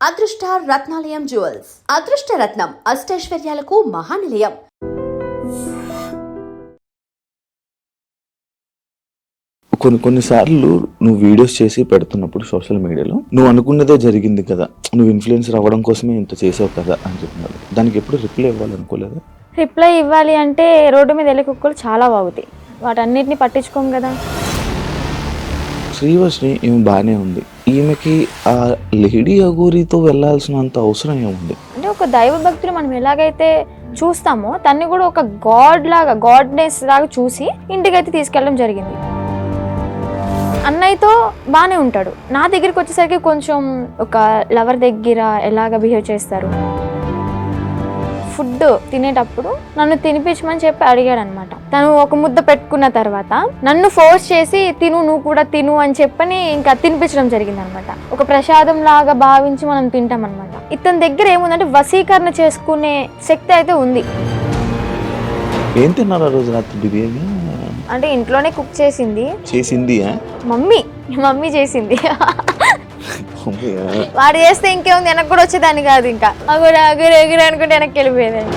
అదృష్ట రత్నాలయం జ్యువెల్స్ అదృష్ట రత్నం అష్టైశ్వర్యాలకు మహానిలయం. కొన్నిసార్లు నువ్వు వీడియోస్ చేసి పెడుతున్నప్పుడు సోషల్ మీడియాలో నువ్వు అనుకున్నదే జరిగింది కదా, నువ్వు ఇన్ఫ్లుయెన్సర్ అవ్వడం కోసమే ఇంత చేసావు కదా అని చెప్తున్నారు. దానికి ఎప్పుడు రిప్లై ఇవ్వాలనుకోలేదా? రిప్లై ఇవ్వాలి అంటే రోడ్డు మీద వెళ్ళే కుక్కలు చాలా బాగుతాయి, వాటన్నిటిని పట్టించుకోం కదా. శ్రీవర్షిని ఈమె బాగానే ఉంది, ఈమెకి ఆ లేడీ అఘోరితో వెళ్ళాల్సినంత అవసరం ఏముంది? అంటే ఒక దైవ భక్తులు మనం ఎలాగైతే చూస్తామో తన్ని కూడా ఒక గాడ్నెస్ లాగా చూసి ఇంటికైతే తీసుకెళ్ళడం జరిగింది. అన్నయ్యతో బాగానే ఉంటాడు, నా దగ్గరికి వచ్చేసరికి కొంచెం ఒక లవర్ దగ్గర ఎలాగ బిహేవ్ చేస్తారు. ఫుడ్ తినేటప్పుడు నన్ను తినిపించమని చెప్పి అడిగాడు అనమాట. తను ఒక ముద్ద పెట్టుకున్న తర్వాత నన్ను ఫోర్స్ చేసి నువ్వు కూడా తిను అని చెప్పని ఇంకా తినిపించడం జరిగింది అనమాట. ఒక ప్రసాదం లాగా భావించి మనం తింటాం అనమాట. ఇతని దగ్గర ఏముందంటే వశీకరణ చేసుకునే శక్తి అయితే ఉంది. ఏం తిన్నారు ఆ రోజు రాత్రి? బిర్యానీ అంటే ఇంట్లోనే కుక్ చేసింది మమ్మీ చేసింది. వాడు చేస్తే ఇంకేముంది, వెనక్కి కూడా వచ్చేదాన్ని కాదు, ఇంకా అగురు అనుకుంటే వెనక్కి వెళ్ళిపోయేదాన్ని.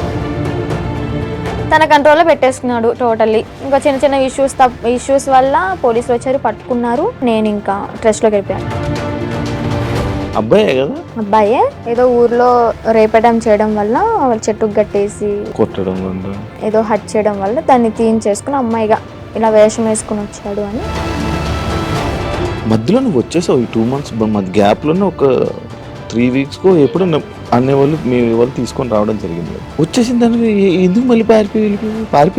తన కంట్రోల్లో పెట్టేసుకున్నాడు టోటల్లీ. ఇంకా చిన్న చిన్న ఇష్యూస్ వల్ల పోలీసులు వచ్చారు, పట్టుకున్నారు. నేను ఇంకా ట్రస్ట్లోకి వెళ్ళిపోయాను. అబ్బాయే ఏదో ఊర్లో రేపడం చేయడం వల్ల చెట్టుకు కట్టేసి కొట్టడం ఏదో హట్ చేయడం వల్ల దాన్ని తీయించేసుకుని అమ్మాయిగా ఇలా వేషం వేసుకుని వచ్చాడు అని. మధ్యలో నువ్వు వచ్చేసావు ఈ 2 months మధ్య గ్యాప్లోనే ఒక 3 weeks ఎప్పుడు అనేవాళ్ళు మీ వాళ్ళు తీసుకొని రావడం జరిగింది. వచ్చేసిన దానికి ఎందుకు మళ్ళీ పారిపోయి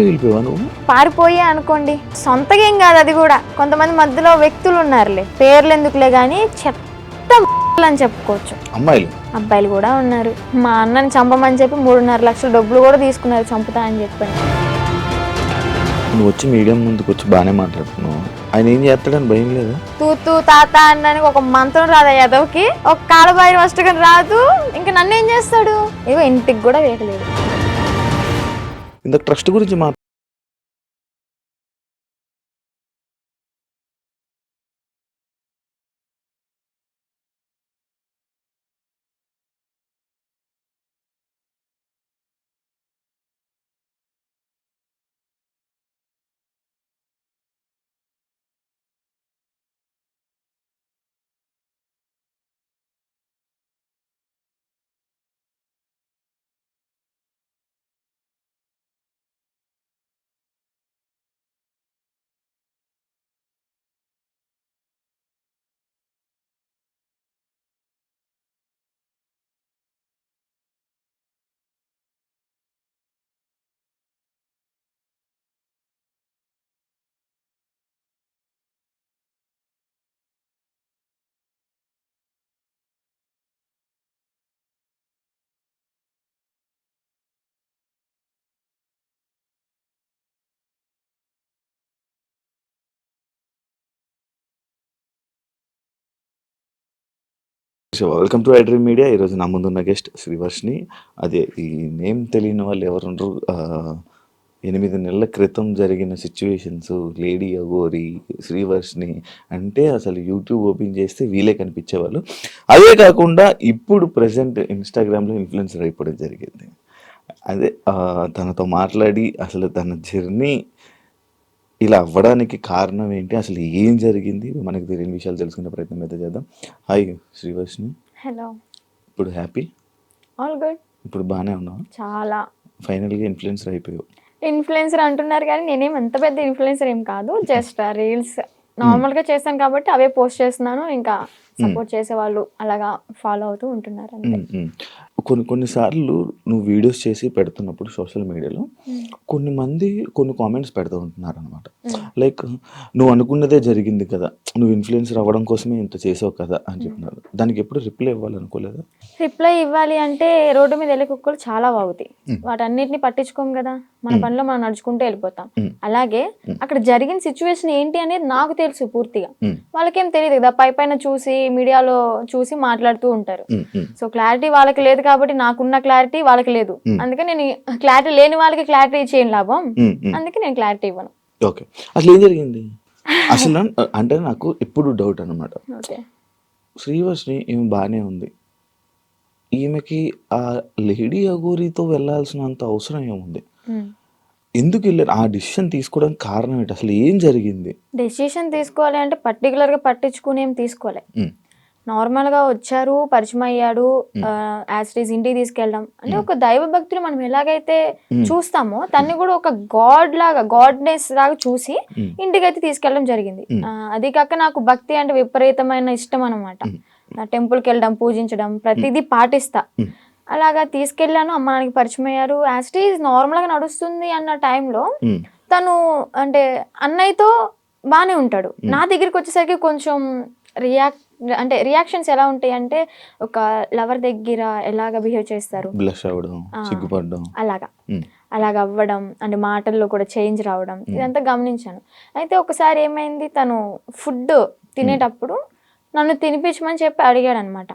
వెళ్ళిపోయావా నువ్వు? పారిపోయే అనుకోండి, సొంతగా ఏం కాదు అది కూడా. కొంతమంది మధ్యలో వ్యక్తులు ఉన్నారులే, పేర్లు ఎందుకులే కానీ చెత్త అని చెప్పుకోవచ్చు. అబ్బాయిలు కూడా ఉన్నారు. మా అన్నని చంపమని చెప్పి 3.5 లక్షల డబ్బులు కూడా తీసుకున్నారు చంపుతా అని చెప్పండి. నువ్వు వచ్చి మీడియం ముందుకు వచ్చి బాగానే మాట్లాడుతున్నావు, ఆయన ఏం చేస్తాడని భయం లేదా? తూ తాత అన్నానికి ఒక మంత్రం రాదా యాదవ్కి, ఒక కాలబాయి వస్తుగా రాదు, ఇంకా నన్ను ఏం చేస్తాడు? ఏవో ఇంటికి కూడా వేయలేదు. ఇంత ట్రస్ట్ గురించి వెల్కమ్ టు ఐడ్రీమ్ మీడియా. ఈరోజు నా ముందున్న గెస్ట్ శ్రీవర్షిని. అదే ఈ నేమ్ తెలియని వాళ్ళు ఎవరుండరు. 8 నెలల క్రితం జరిగిన సిచ్యువేషన్స్, లేడీ అఘోరి, శ్రీవర్షిని అంటే అసలు యూట్యూబ్ ఓపెన్ చేస్తే వీలే కనిపించేవాళ్ళు. అదే కాకుండా ఇప్పుడు ప్రజెంట్ ఇన్స్టాగ్రామ్లో ఇన్ఫ్లుయెన్సర్ అయిపోవడం జరిగింది. అదే తనతో మాట్లాడి అసలు తన జర్నీ ఇలా అవ్వడానికి కారణం ఏంటి, అసలు ఏం జరిగింది, మనకు తెలియని విషయాలు తెలుసుకునే ప్రయత్నం అయితే చేద్దాం. హాయ్ శ్రీవర్షిని. హలో. ఇప్పుడు హ్యాపీ? All good. ఇప్పుడు బాగానే ఉన్నావు? చాలా. ఫైనల్గా ఇన్ఫ్లుయెన్సర్ అయిపోయావు. ఇన్ఫ్లుయెన్సర్ అంటున్నారు కానీ నేనేం అంత పెద్ద ఇన్ఫ్లుయెన్సర్ ఏం కాదు, జస్ట్ రీల్స్ నార్మల్గా చేస్తాను కాబట్టి అవే పోస్ట్ చేస్తున్నాను. ఇంకా సపోర్ట్ చేసే వాళ్ళు అలాగా ఫాలో అవుతూ ఉంటున్నారు అంతే. కొన్నిసార్లు నువ్వు వీడియోస్ చేసి పెడుతున్నప్పుడు సోషల్ మీడియాలో కొన్ని కామెంట్స్ పెడుతూ ఉంటున్నారు అనమాట. లైక్ నువ్వు అనుకున్నదే జరిగింది కదా, నువ్వు ఇన్ఫ్లుయెన్సర్ అవ్వడం కోసమే ఇంత చేసావు కదా అని చెప్తున్నారు. దానికి ఎప్పుడు రిప్లై ఇవ్వాలనుకోలేదా? రిప్లై ఇవ్వాలి అంటే రోడ్డు మీద వెళ్ళే కుక్కలు చాలా బాగుతాయి, వాటన్నిటిని పట్టించుకోం కదా, మన పనిలో మనం నడుచుకుంటూ వెళ్ళిపోతాం. అలాగే అక్కడ జరిగిన సిచ్యువేషన్ ఏంటి అనేది నాకు తెలుసు పూర్తిగా, వాళ్ళకేం తెలియదు కదా, పైన చూసి మీడియాలో చూసి మాట్లాడుతూ ఉంటారు. సో క్లారిటీ వాళ్ళకి లేదు కాబట్టి నాకున్న క్లారిటీ వాళ్ళకి లేదు, అందుకే నేను క్లారిటీ లేని వాళ్ళకి క్లారిటీ చేయను లాభం, అందుకే నేను క్లారిటీ ఇవ్వను. ఓకే, అసలు ఏం జరిగింది అసలు అంటే నాకు ఇప్పుడు డౌట్ అనమాట. శ్రీవర్షిని ఈమె బాగానే ఉంది, ఈమెకి ఆ లేడీ అఘోరీతో వెళ్ళాల్సినంత అవసరం ఏముంది? ఎందుకు వెళ్ళారు? ఆ డిసిషన్ తీసుకోవడానికి కారణం ఏంటి? అసలు ఏం జరిగింది? డెసిషన్ తీసుకోవాలి అంటే పర్టికులర్గా పట్టించుకుని ఏం తీసుకోలే. నార్మల్గా వచ్చారు, పరిచయం అయ్యాడు, యాజ్ ఇట్ ఈస్ ఇంటికి తీసుకెళ్ళడం అంటే ఒక దైవ భక్తులు మనం ఎలాగైతే చూస్తామో తన్ని కూడా ఒక గాడ్నెస్ లాగా చూసి ఇంటికి అయితే తీసుకెళ్ళడం జరిగింది. అది కాక నాకు భక్తి అంటే విపరీతమైన ఇష్టం అనమాట. టెంపుల్కి వెళ్ళడం, పూజించడం ప్రతిదీ పాటిస్తా. అలాగా తీసుకెళ్ళాను, అమ్మ నాన్నకి పరిచయం అయ్యారు. యాజ్ ఇట్ ఈస్ నార్మల్గా నడుస్తుంది అన్న టైంలో తను అంటే అన్నయ్యతో బాగానే ఉంటాడు. నా దగ్గరికి వచ్చేసరికి కొంచెం రియాక్షన్స్ ఎలా ఉంటాయి అంటే ఒక లవర్ దగ్గర ఎలాగ బిహేవ్ చేస్తారు, బ్లష్ అవ్వడం, సిగ్గుపడడం, అలాగ అవ్వడం అంటే మాటల్లో కూడా చేంజ్ రావడం ఇదంతా గమనించాను. అయితే ఒకసారి ఏమైంది, తను ఫుడ్ తినేటప్పుడు నన్ను తినిపించమని చెప్పి అడిగాడు అనమాట.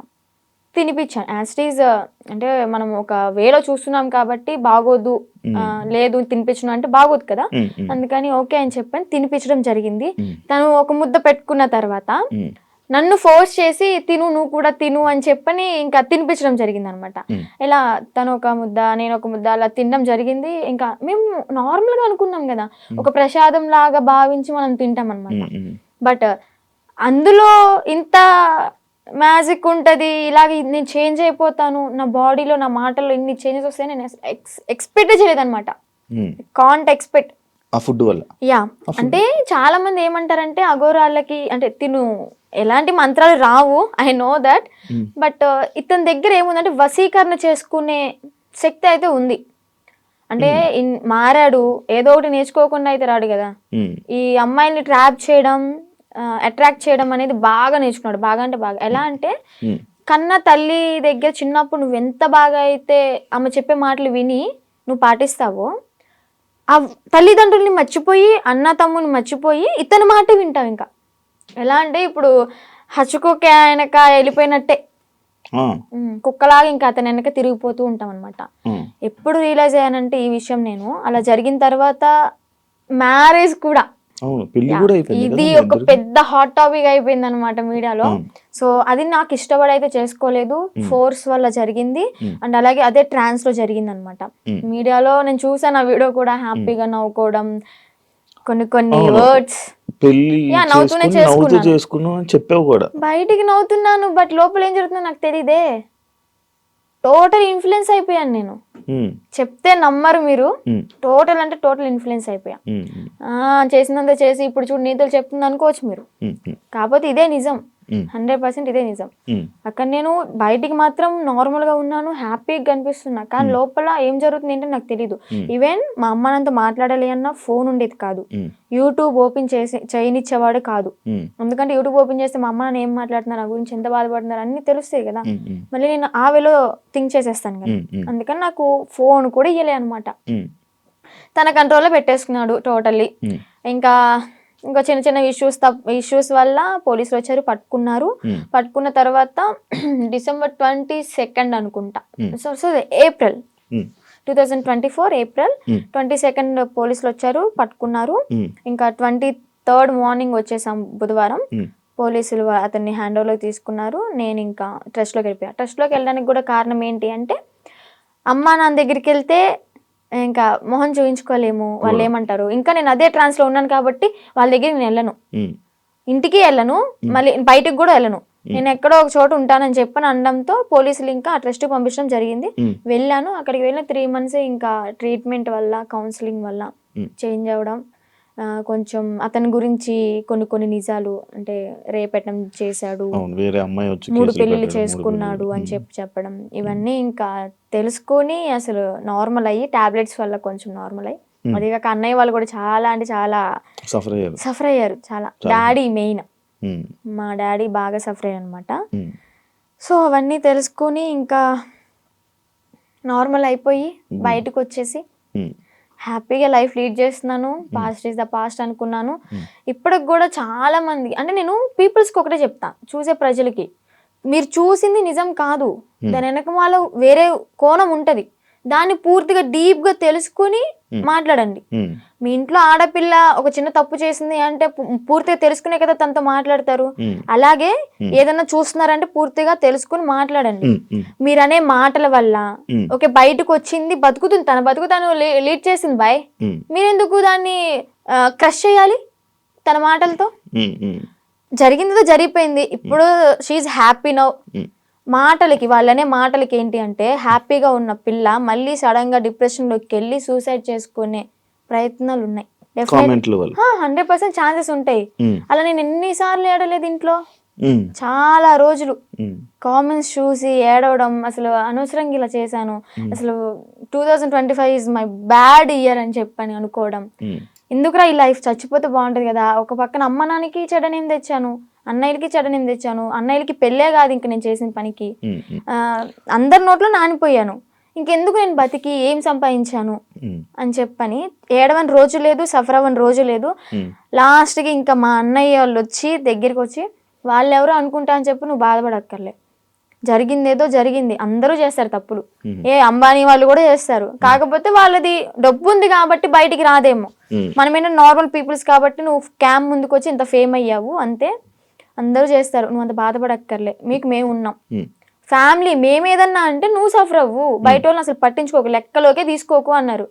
తినిపించాను. యాజ్ ఇట్ ఈజ్ అంటే మనం ఒక వేలో చూస్తున్నాం కాబట్టి బాగోదు, లేదు తినిపించను అంటే బాగోదు కదా, అందుకని ఓకే అని చెప్పని తినిపించడం జరిగింది. తను ఒక ముద్ద పెట్టుకున్న తర్వాత నన్ను ఫోర్స్ చేసి తిను, నువ్వు కూడా తిను అని చెప్పని ఇంకా తినిపించడం జరిగింది అనమాట. ఇలా తను ఒక ముద్ద, నేను ఒక ముద్ద అలా తినడం జరిగింది. ఇంకా మేము నార్మల్గా అనుకున్నాం కదా, ఒక ప్రసాదం లాగా భావించి మనం తింటాం అనమాట. బట్ అందులో ఇంత మ్యాజిక్ ఉంటుంది, ఇలాగ నేను చేంజ్ అయిపోతాను, నా బాడీలో నా మాటల్లో ఇన్ని చేంజెస్ వస్తాయని నేను ఎక్స్పెక్ట్ చేయలేదన్నమాట. కాంట్ ఎక్స్పెక్ట్ ఆ ఫుడ్ వల్ల. యా, అంటే చాలా మంది ఏమంటారంటే అఘోరాళ్ళకి అంటే తిను ఎలాంటి మంత్రాలు రావు, ఐ నో దట్, బట్ ఇతని దగ్గర ఏముందంటే వశీకరణ చేసుకునే శక్తి అయితే ఉంది. అంటే మారాడు, ఏదో ఒకటి నేర్చుకోకుండా అయితే రాడు కదా. ఈ అమ్మాయిల్ని ట్రాప్ చేయడం, అట్రాక్ట్ చేయడం అనేది బాగా నేర్చుకున్నాడు. బాగా అంటే బాగా. ఎలా అంటే కన్న తల్లి దగ్గర చిన్నప్పుడు నువ్వు ఎంత బాగా అయితే ఆమె చెప్పే మాటలు విని నువ్వు పాటిస్తావో, ఆ తల్లిదండ్రుల్ని మర్చిపోయి, అన్న తమ్ముని మర్చిపోయి ఇతని మాట వింటావు. ఇంకా ఎలా అంటే ఇప్పుడు హచ్చుకోకే ఆయనక వెళ్ళిపోయినట్టే, కుక్కలాగా ఇంకా అతని వెనక తిరిగిపోతూ ఉంటాం అనమాట. ఎప్పుడు రియలైజ్ అయ్యానంటే ఈ విషయం నేను అలా జరిగిన తర్వాత మ్యారేజ్ కూడా ఇది ఒక పెద్ద హాట్ టాపిక్ అయిపోయింది అనమాట మీడియాలో. సో అది నాకు ఇష్టపడి అయితే చేసుకోలేదు, ఫోర్స్ వల్ల జరిగింది. అండ్ అలాగే అదే ట్రాన్స్ లో జరిగింది అనమాట. మీడియాలో నేను చూసాను ఆ వీడియో కూడా, హ్యాపీగా నవ్వుకోవడం, కొన్ని వర్డ్స్ నవ్వుతూనే చేసుకున్నాను, బయటికి నవ్వుతున్నాను, బట్ లోపల ఏం జరుగుతుందో నాకు తెలియదే. టోటల్ ఇన్ఫ్లుయెన్స్ అయిపోయాను నేను. చెప్తే నమ్మరు మీరు, టోటల్ అంటే టోటల్ ఇన్ఫ్లుయెన్స్ అయిపోయా. చేసినంత చేసి ఇప్పుడు చూడు నీతులు చెప్తుంది అనుకోవచ్చు మీరు, కాకపోతే ఇదే నిజం, 100% ఇదే నిజం. అక్కడ నేను బయటికి మాత్రం నార్మల్ గా ఉన్నాను, హ్యాపీగా కనిపిస్తున్నా, కానీ లోపల ఏం జరుగుతుంది ఏంటో నాకు తెలీదు. ఈవెన్ మా అమ్మ నాతో మాట్లాడాలి అన్న ఫోన్ ఉండేది కాదు, యూట్యూబ్ ఓపెన్ చేయనిచ్చేవాడు కాదు. ఎందుకంటే యూట్యూబ్ ఓపెన్ చేస్తే మా అమ్మ నాన్న ఏం మాట్లాడుతున్నారు, నా గురించి ఎంత బాధపడుతున్నారు అన్ని తెలుస్తాయి కదా. మళ్ళీ నేను ఆ వేలో థింక్ చేసేస్తాను కదా, అందుకని నాకు ఫోన్ కూడా ఇయ్యలే అనమాట. తన కంట్రోల్లో పెట్టేసుకున్నాడు టోటల్లీ. ఇంకా చిన్న చిన్న ఇష్యూస్ వల్ల పోలీసులు వచ్చారు, పట్టుకున్నారు. పట్టుకున్న తర్వాత December 22 అనుకుంటా, సో ఏప్రిల్ 2024 ఏప్రిల్ 22 పోలీసులు వచ్చారు, పట్టుకున్నారు. ఇంకా 23rd మార్నింగ్ వచ్చేసాం బుధవారం. పోలీసులు అతన్ని హ్యాండ్ ఓవర్లోకి తీసుకున్నారు. నేను ఇంకా ట్రస్ట్లోకి వెళ్ళిపోయా. ట్రస్ట్లోకి వెళ్ళడానికి కూడా కారణం ఏంటి అంటే, అమ్మా నాన్న దగ్గరికి వెళ్తే ఇంకా మొహం చూయించుకోలేము, వాళ్ళు ఏమంటారు. ఇంకా నేను అదే ట్రాన్స్లో ఉన్నాను కాబట్టి వాళ్ళ దగ్గర నేను వెళ్ళను, ఇంటికి వెళ్ళను, మళ్ళీ బయటకు కూడా వెళ్ళను, నేను ఎక్కడో ఒక చోట ఉంటానని చెప్పని అనడంతో పోలీసులు ఇంకా ఆ ట్రస్ట్కి పంపించడం జరిగింది. వెళ్ళాను. అక్కడికి వెళ్ళిన 3 months ఇంకా ట్రీట్మెంట్ వల్ల, కౌన్సిలింగ్ వల్ల చేంజ్ అవ్వడం, కొంచెం అతని గురించి కొన్ని నిజాలు అంటే రేపెట్టడం చేశాడు, 3 పెళ్లిళ్ళు చేసుకున్నాడు అని చెప్పడం, ఇవన్నీ ఇంకా తెలుసుకొని అసలు నార్మల్ అయ్యి టాబ్లెట్స్ వల్ల కొంచెం నార్మల్ అయ్యి, అది కాక అన్నయ్య వాళ్ళు కూడా చాలా అంటే చాలా సఫర్ అయ్యారు. చాలా డాడీ మెయిన్, మా డాడీ బాగా సఫర్ అయ్యారు అనమాట. సో అవన్నీ తెలుసుకొని ఇంకా నార్మల్ అయిపోయి బయటకు వచ్చేసి హ్యాపీగా లైఫ్ లీడ్ చేస్తున్నాను. పాస్ట్ ఈజ్ ద పాస్ట్ అనుకున్నాను. ఇప్పటికి కూడా చాలా మంది అంటే నేను పీపుల్స్కి ఒకటే చెప్తా, చూసే ప్రజలకి, మీరు చూసింది నిజం కాదు, దాని వెనక వాళ్ళు వేరే కోణం ఉంటుంది. దాన్ని పూర్తిగా డీప్ గా తెలుసుకుని మాట్లాడండి. మీ ఇంట్లో ఆడపిల్ల ఒక చిన్న తప్పు చేసింది అంటే పూర్తిగా తెలుసుకునే కదా తనతో మాట్లాడతారు. అలాగే ఏదైనా చూస్తున్నారంటే పూర్తిగా తెలుసుకుని మాట్లాడండి. మీరనే మాటల వల్ల ఓకే బయటకు వచ్చింది బతుకుతుంది, తన బతుకు తను లీడ్ చేసింది బాయ్, మీరెందుకు దాన్ని క్రష్ చేయాలి తన మాటలతో? జరిగిందో జరిగిపోయింది, ఇప్పుడు షీఈ్ హ్యాపీ నౌ. మాటలకి వాళ్ళనే మాటలకి ఏంటి అంటే హ్యాపీగా ఉన్న పిల్ల మళ్ళీ సడన్ గా డిప్రెషన్ లోకి వెళ్ళి సూసైడ్ చేసుకునే ప్రయత్నాలు ఉన్నాయి. 100% ఛాన్సెస్ ఉంటాయి. అలా నేను ఎన్నిసార్లు ఏడలేదు ఇంట్లో, చాలా రోజులు కామెంట్స్ చూసి ఏడవడం, అసలు అనవసరంగా ఇలా చేశాను, అసలు 2025 ఈజ్ మై బ్యాడ్ ఇయర్ అని చెప్పని అనుకోవడం. ఎందుకురా ఈ లైఫ్, చచ్చిపోతే బాగుంటది కదా. ఒక పక్కన అమ్మ నాన్నకి చెడనేం తెచ్చాను, అన్నయ్యలకి చెడనేం తెచ్చాను, అన్నయ్యలకి పెళ్ళే కాదు ఇంక నేను చేసిన పనికి, అందరి నోట్లో నానిపోయాను, ఇంకెందుకు నేను బతికి ఏం సంపాదించాను అని చెప్పని ఏడవని రోజు లేదు, సఫర్ అవ్వని రోజు లేదు. లాస్ట్కి ఇంకా మా అన్నయ్య వాళ్ళు వచ్చి దగ్గరికి వచ్చి వాళ్ళెవరో అనుకుంటా అని చెప్పి నువ్వు బాధపడక్కర్లే, జరిగిందేదో జరిగింది, అందరూ చేస్తారు తప్పులు, అంబానీ వాళ్ళు కూడా చేస్తారు, కాకపోతే వాళ్ళది డబ్బు ఉంది కాబట్టి బయటికి రాదేమో, మనమేనా నార్మల్ పీపుల్స్ కాబట్టి నువ్వు క్యామ్ ముందుకు వచ్చి ఇంత ఫేమ్ అయ్యావు అంతే, అందరూ చేస్తారు, నువ్వు అంత బాధపడక్కర్లే, మీకు మేము ఉన్నాం, ఫ్యామిలీ మేమేదన్నా అంటే నువ్వు సఫర్ అవ్వు, బయట వాళ్ళని అసలు పట్టించుకోకు, లెక్కలోకే తీసుకోకు అన్నారు.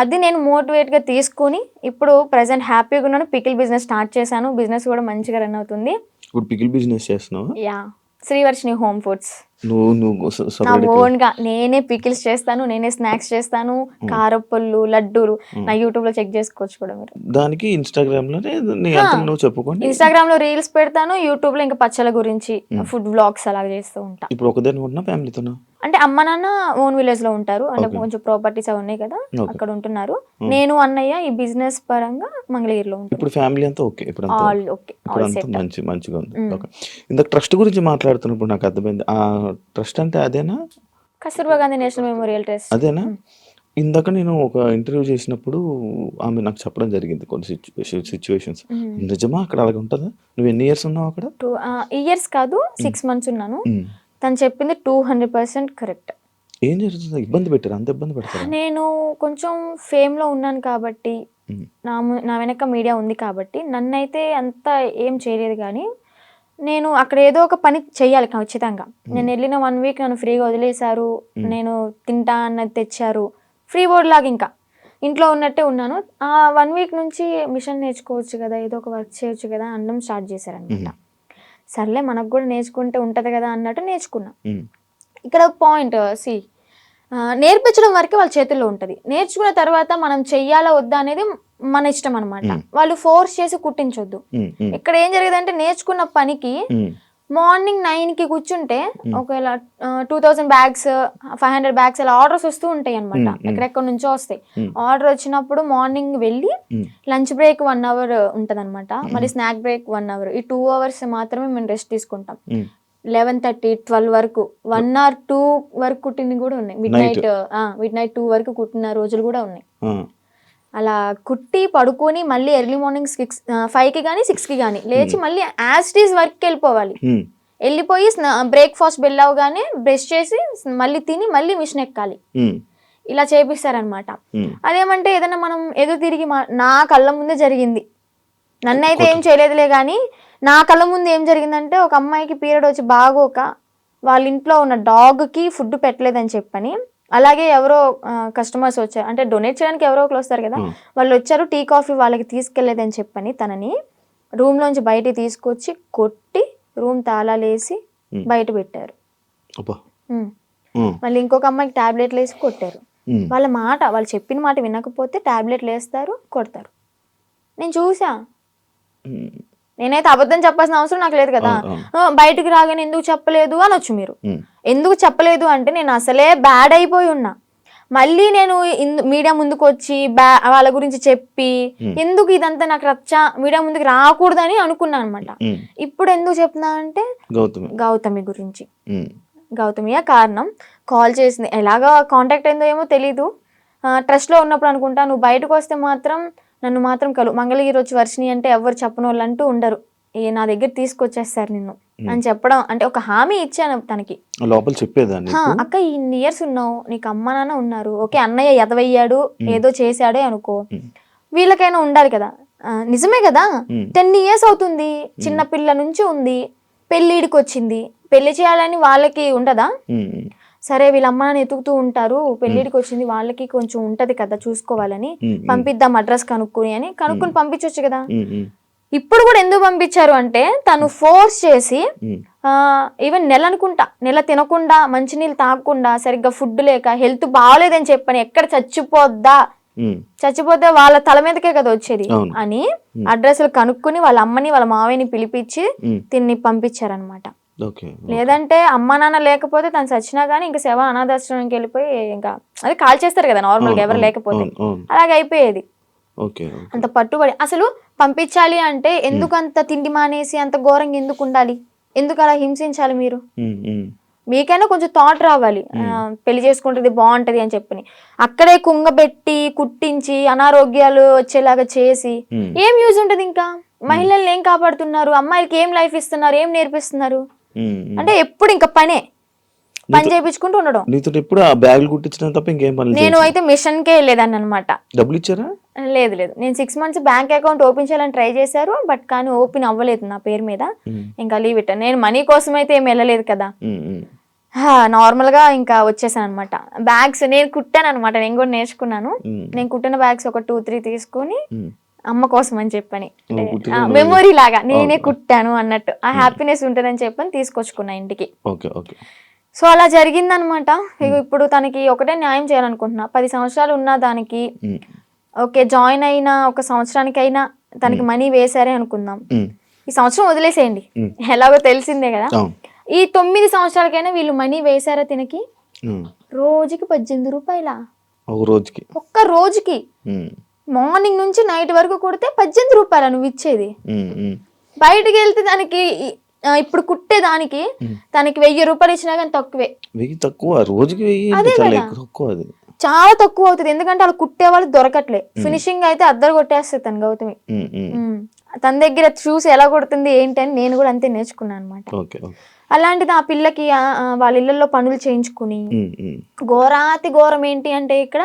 అది నేను మోటివేట్ గా తీసుకుని ఇప్పుడు ప్రెసెంట్ హ్యాపీగా ఉన్నాను. పికిల్ బిజినెస్ స్టార్ట్ చేశాను, బిజినెస్ కూడా మంచిగా రన్ అవుతుంది. ఇప్పుడు పికిల్ బిజినెస్ చేస్తున్నావా? Yeah, Srivarshini home foods. నువ్వు నా ఓన్ గా నేనే పికిల్స్ చేస్తాను, నేనే స్నాక్స్ చేస్తాను, కారపళ్ళు, లడ్డూలు. నా యూట్యూబ్ లో చెక్ చేసుకోవచ్చు కూడా మీరు. దానికి ఇన్స్టాగ్రామ్ లో నువ్వు చెప్పుకోండి. ఇన్స్టాగ్రామ్ లో రీల్స్ పెడతాను, యూట్యూబ్ లో ఇంకా పచ్చల గురించి ఫుడ్ వ్లాగ్స్ అలాగే చేస్తూ ఉంటా. ఇప్పుడు ఒకదాని ఉంటున్నా ఫ్యామిలీతోనా? అంటే అమ్మ నాన్న ఓన్ విలేజ్ లో ఉంటారు, అంటే కొంచెం ప్రాపర్టీస్ అవి ఉన్నాయి కదా అక్కడ ఉంటున్నారు. నేను అన్నయ్య ఈ బిజినెస్ పరంగా మంగళగిరిలో ఉంటాను. ఇప్పుడు ఫ్యామిలీ అంతా ఓకే, ఇప్పుడు ఆల్ ఓకే, మంచిగా ఉంది. ఇందాక ట్రస్ట్ గురించి మాట్లాడుతున్నప్పుడు నాకు అర్థమైంది, ఆ ట్రస్ట్ అంటే అదేనా? Kasturba Gandhi national memorial trust అదేనా? ఇందాక నేను ఒక ఇంటర్వ్యూ చేసినప్పుడు ఆమె నాకు చెప్పడం జరిగింది కొన్ని సిచ్యువేషన్స్. నిజమా అక్కడ అలాగే ఉంటుందా? నువ్వు ఎన్ని ఇయర్స్ ఉన్నావు అక్కడ? 2 ఇయర్స్ కాదు, 6 months ఉన్నాను. తను చెప్పింది 200% కరెక్ట్. ఏం జరుగుతుంది? ఇబ్బంది పెట్టారు? అంత ఇబ్బంది పెడతారు? నేను కొంచెం ఫేమ్ లో ఉన్నాను కాబట్టి, నా వెనక మీడియా ఉంది కాబట్టి నన్నైతే అంత ఏం చేయలేదు. కానీ నేను అక్కడ ఏదో ఒక పని చెయ్యాలి ఖచ్చితంగా. నేను వెళ్ళిన 1 week నన్ను ఫ్రీగా వదిలేశారు, నేను తింటా అన్నది తెచ్చారు, ఫ్రీ బోర్డ్ లాగా ఇంకా ఇంట్లో ఉన్నట్టే ఉన్నాను. ఆ 1 week నుంచి మిషన్ నేర్చుకోవచ్చు కదా, ఏదో ఒక వర్క్ చేయొచ్చు కదా అనడం స్టార్ట్ చేశారనమాట. సర్లే మనకు కూడా నేర్చుకుంటే ఉంటది కదా అన్నట్టు నేర్చుకున్నా. ఇక్కడ పాయింట్ నేర్పించడం వరకే వాళ్ళ చేతుల్లో ఉంటది, నేర్చుకున్న తర్వాత మనం చెయ్యాలా వద్దా అనేది మన ఇష్టం అనమాట. వాళ్ళు ఫోర్స్ చేసి కుట్టించొద్దు. ఇక్కడ ఏం జరిగేదంటే నేర్చుకున్న పనికి మార్నింగ్ 9కి కూర్చుంటే ఒకవేళ 2000 bags 500 bags అలా ఆర్డర్స్ వస్తూ ఉంటాయి అనమాట, ఎక్కడెక్కడ నుంచో వస్తాయి. ఆర్డర్ వచ్చినప్పుడు మార్నింగ్ వెళ్ళి లంచ్ బ్రేక్ 1 hour ఉంటది అనమాట, మళ్ళీ స్నాక్ బ్రేక్ 1 hour, ఈ 2 hours మాత్రమే మేము రెస్ట్ తీసుకుంటాం. 11:30 12 వరకు 1 or 2 వరకు కుట్టినవి కూడా ఉన్నాయి, మిడ్ నైట్ 2 వరకు కుట్టిన రోజులు కూడా ఉన్నాయి. అలా కుట్టి పడుకొని మళ్ళీ ఎర్లీ మార్నింగ్ 5కి కానీ 6కి కానీ లేచి మళ్ళీ యాజ్ ఇట్ ఈస్ వర్క్కి వెళ్ళిపోవాలి. వెళ్ళిపోయి బ్రేక్ఫాస్ట్ బెల్ అవగానే బ్రష్ చేసి మళ్ళీ తిని మళ్ళీ మిషన్ ఎక్కాలి. ఇలా చేపిస్తారనమాట. అదేమంటే ఏదైనా మనం ఎదురు తిరిగి నా కళ్ళ ముందే జరిగింది, నన్నైతే ఏం చేయలేదులే కానీ నా కళ్ళ ముందు ఏం జరిగిందంటే ఒక అమ్మాయికి పీరియడ్ వచ్చి బాగోక వాళ్ళ ఇంట్లో ఉన్న డాగ్కి ఫుడ్ పెట్టలేదని చెప్పని, అలాగే ఎవరో కస్టమర్స్ వచ్చారు, అంటే డొనేట్ చేయడానికి ఎవరో ఒకరు వస్తారు కదా, వాళ్ళు వచ్చారు టీ కాఫీ వాళ్ళకి తీసుకెళ్లేదని చెప్పని తనని రూమ్ లోంచి బయటికి తీసుకొచ్చి కొట్టి రూమ్ తాళాలేసి బయట పెట్టారు. మళ్ళీ ఇంకొక అమ్మాయికి టాబ్లెట్లు వేసి కొట్టారు. వాళ్ళ మాట, వాళ్ళు చెప్పిన మాట వినకపోతే టాబ్లెట్లు వేస్తారు, కొడతారు. నేను చూసా. నేనైతే అబద్ధం చెప్పాల్సిన అవసరం నాకు లేదు కదా, బయటకు రాగానే ఎందుకు చెప్పలేదు అనొచ్చు మీరు. ఎందుకు చెప్పలేదు అంటే నేను అసలే బ్యాడ్ అయిపోయి ఉన్నా, మళ్ళీ నేను మీడియా ముందుకు వచ్చి వాళ్ళ గురించి చెప్పి ఎందుకు ఇదంతా నాకు రచ్చ మీడియా ముందుకు రాకూడదని అనుకున్నా అనమాట. ఇప్పుడు ఎందుకు చెప్తున్నా అంటే గౌతమి గురించి. గౌతమియా కారణం. కాల్ చేసింది, ఎలాగా కాంటాక్ట్ అయిందో ఏమో తెలీదు, ట్రస్ట్ లో ఉన్నప్పుడు అనుకుంటా. నువ్వు బయటకు వస్తే మాత్రం నన్ను మాత్రం మంగళగిరి వచ్చి వర్షిని అంటే ఎవరు చెప్పని వాళ్ళు అంటూ ఉండరు, నా దగ్గర తీసుకొచ్చేస్తారు నిన్ను. అని చెప్పడం, అంటే ఒక హామీ ఇచ్చాను తనకి. లోపల చెప్పేదాన్ని అక్క ఇన్ని ఇయర్స్ ఉన్నావు, నీకు అమ్మ నాన్న ఉన్నారు, ఓకే అన్నయ్య ఎదవయ్యాడు ఏదో చేశాడే అనుకో, వీళ్ళకైనా ఉండాలి కదా. నిజమే కదా, 10 years అవుతుంది, చిన్న పిల్ల నుంచి ఉంది, పెళ్ళిడికి వచ్చింది, పెళ్లి చేయాలని వాళ్ళకి ఉండదా? సరే వీళ్ళ అమ్మ నాన్న ఎతుకుతూ ఉంటారు, పెళ్ళిడికి వచ్చింది, వాళ్ళకి కొంచెం ఉంటది కదా చూసుకోవాలని, పంపిద్దాం అడ్రస్ కనుక్కుని పంపించవచ్చు కదా. ఇప్పుడు కూడా ఎందుకు పంపించారు అంటే తను ఫోర్స్ చేసి, ఈవెన్ నెల తినకుండా, మంచినీళ్ళు తాగకుండా, సరిగ్గా ఫుడ్ లేక, హెల్త్ బాగోలేదని చెప్పని, ఎక్కడ చచ్చిపోతే వాళ్ళ తల మీదకే కదా వచ్చేది అని అడ్రస్లు కనుక్కుని వాళ్ళ అమ్మని వాళ్ళ మావయ్యని పిలిపించి తిన్ని పంపించారనమాట. లేదంటే అమ్మ నాన్న లేకపోతే తను చచ్చినా గానీ ఇంకా శవ అనాథాశ్రమానికి వెళ్ళిపోయి ఇంకా అది కాల్ చేస్తారు కదా నార్మల్ గా ఎవరు లేకపోతే, అలాగే అయిపోయేది. అంత పట్టుబడి అసలు పంపించాలి అంటే ఎందుకు అంత తిండి మానేసి అంత ఘోరంగా ఎందుకు ఉండాలి, ఎందుకు అలా హింసించాలి? మీరు మీకైనా కొంచెం థాట్ రావాలి, పెళ్లి చేసుకుంటుంది బాగుంటది అని చెప్పని. అక్కడే కుంగబెట్టి కుట్టించి అనారోగ్యాలు వచ్చేలాగా చేసి ఏం యూజ్ ఉంటది? ఇంకా మహిళల్ని ఏం కాపాడుతున్నారు? అమ్మాయిలకి ఏం లైఫ్ ఇస్తున్నారు? ఏం నేర్పిస్తున్నారు? అంటే ఎప్పుడు ఇంకా పని చేయించుకుంటూ ఉండడం. ఎప్పుడు ఆ బ్యాగులు కుట్టించడం తప్ప ఇంకేం పని? నేను అయితే మిషన్ కే వెళ్ళేదాన్ని అనమాట. డబ్బులు ఇచ్చారా? లేదు, నేను 6 months బ్యాంక్ అకౌంట్ ఓపెన్ చేయాలని ట్రై చేశారు, బట్ కానీ ఓపెన్ అవ్వలేదు నా పేరు మీద. ఇంకా లీవ్ ఇట్. నేను మనీ కోసం అయితే ఏం వెళ్ళలేదు కదా, నార్మల్ గా ఇంకా వచ్చేసాను అనమాట. బ్యాగ్స్ నేను కుట్టాను అనమాట, నేను కూడా నేర్చుకున్నాను. నేను కుట్టిన బ్యాగ్స్ ఒక 2-3 తీసుకుని అమ్మ కోసం అని చెప్పని, మెమొరీ లాగా నేనే కుట్టాను అన్నట్టు ఆ హ్యాపీనెస్ ఉంటుందని చెప్పని తీసుకొచ్చుకున్నా ఇంటికి. సో అలా జరిగిందనమాట. ఇప్పుడు తనకి ఒకటే న్యాయం చేయాలనుకుంటున్నా. 10 సంవత్సరాలు ఉన్న దానికి ఓకే జాయిన్ అయిన 1 సంవత్సరానికైనా తనకి మనీ వేసారే అనుకుందాం, ఈ సంవత్సరం వదిలేసేయండి, ఎలాగో తెలిసిందే కదా. ఈ 9 సంవత్సరాలకైనా వీళ్ళు మనీ వేసారా తినకి? రోజుకి 18 రూపాయల ఒక్క రోజుకి, మార్నింగ్ నుంచి నైట్ వరకు కొడితే 18 రూపాయల నువ్వు ఇచ్చేది. బయటకు వెళ్తే దానికి ఇప్పుడు కుట్టే దానికి తనకి 1000 రూపాయలు ఇచ్చినా కానీ తక్కువే. చాలా తక్కువ అవుతుంది, ఎందుకంటే వాళ్ళు కుట్టే వాళ్ళు దొరకట్లే. ఫినిషింగ్ అయితే అద్దరు కొట్టేస్తుంది తను గౌతమి. తన దగ్గర చూసి ఎలా కొడుతుంది ఏంటి అని నేను కూడా అంతే నేర్చుకున్నాను అనమాట. అలాంటిది ఆ పిల్లకి వాళ్ళ ఇళ్లలో పనులు చేయించుకుని, ఘోరాతి ఘోరం ఏంటి అంటే ఇక్కడ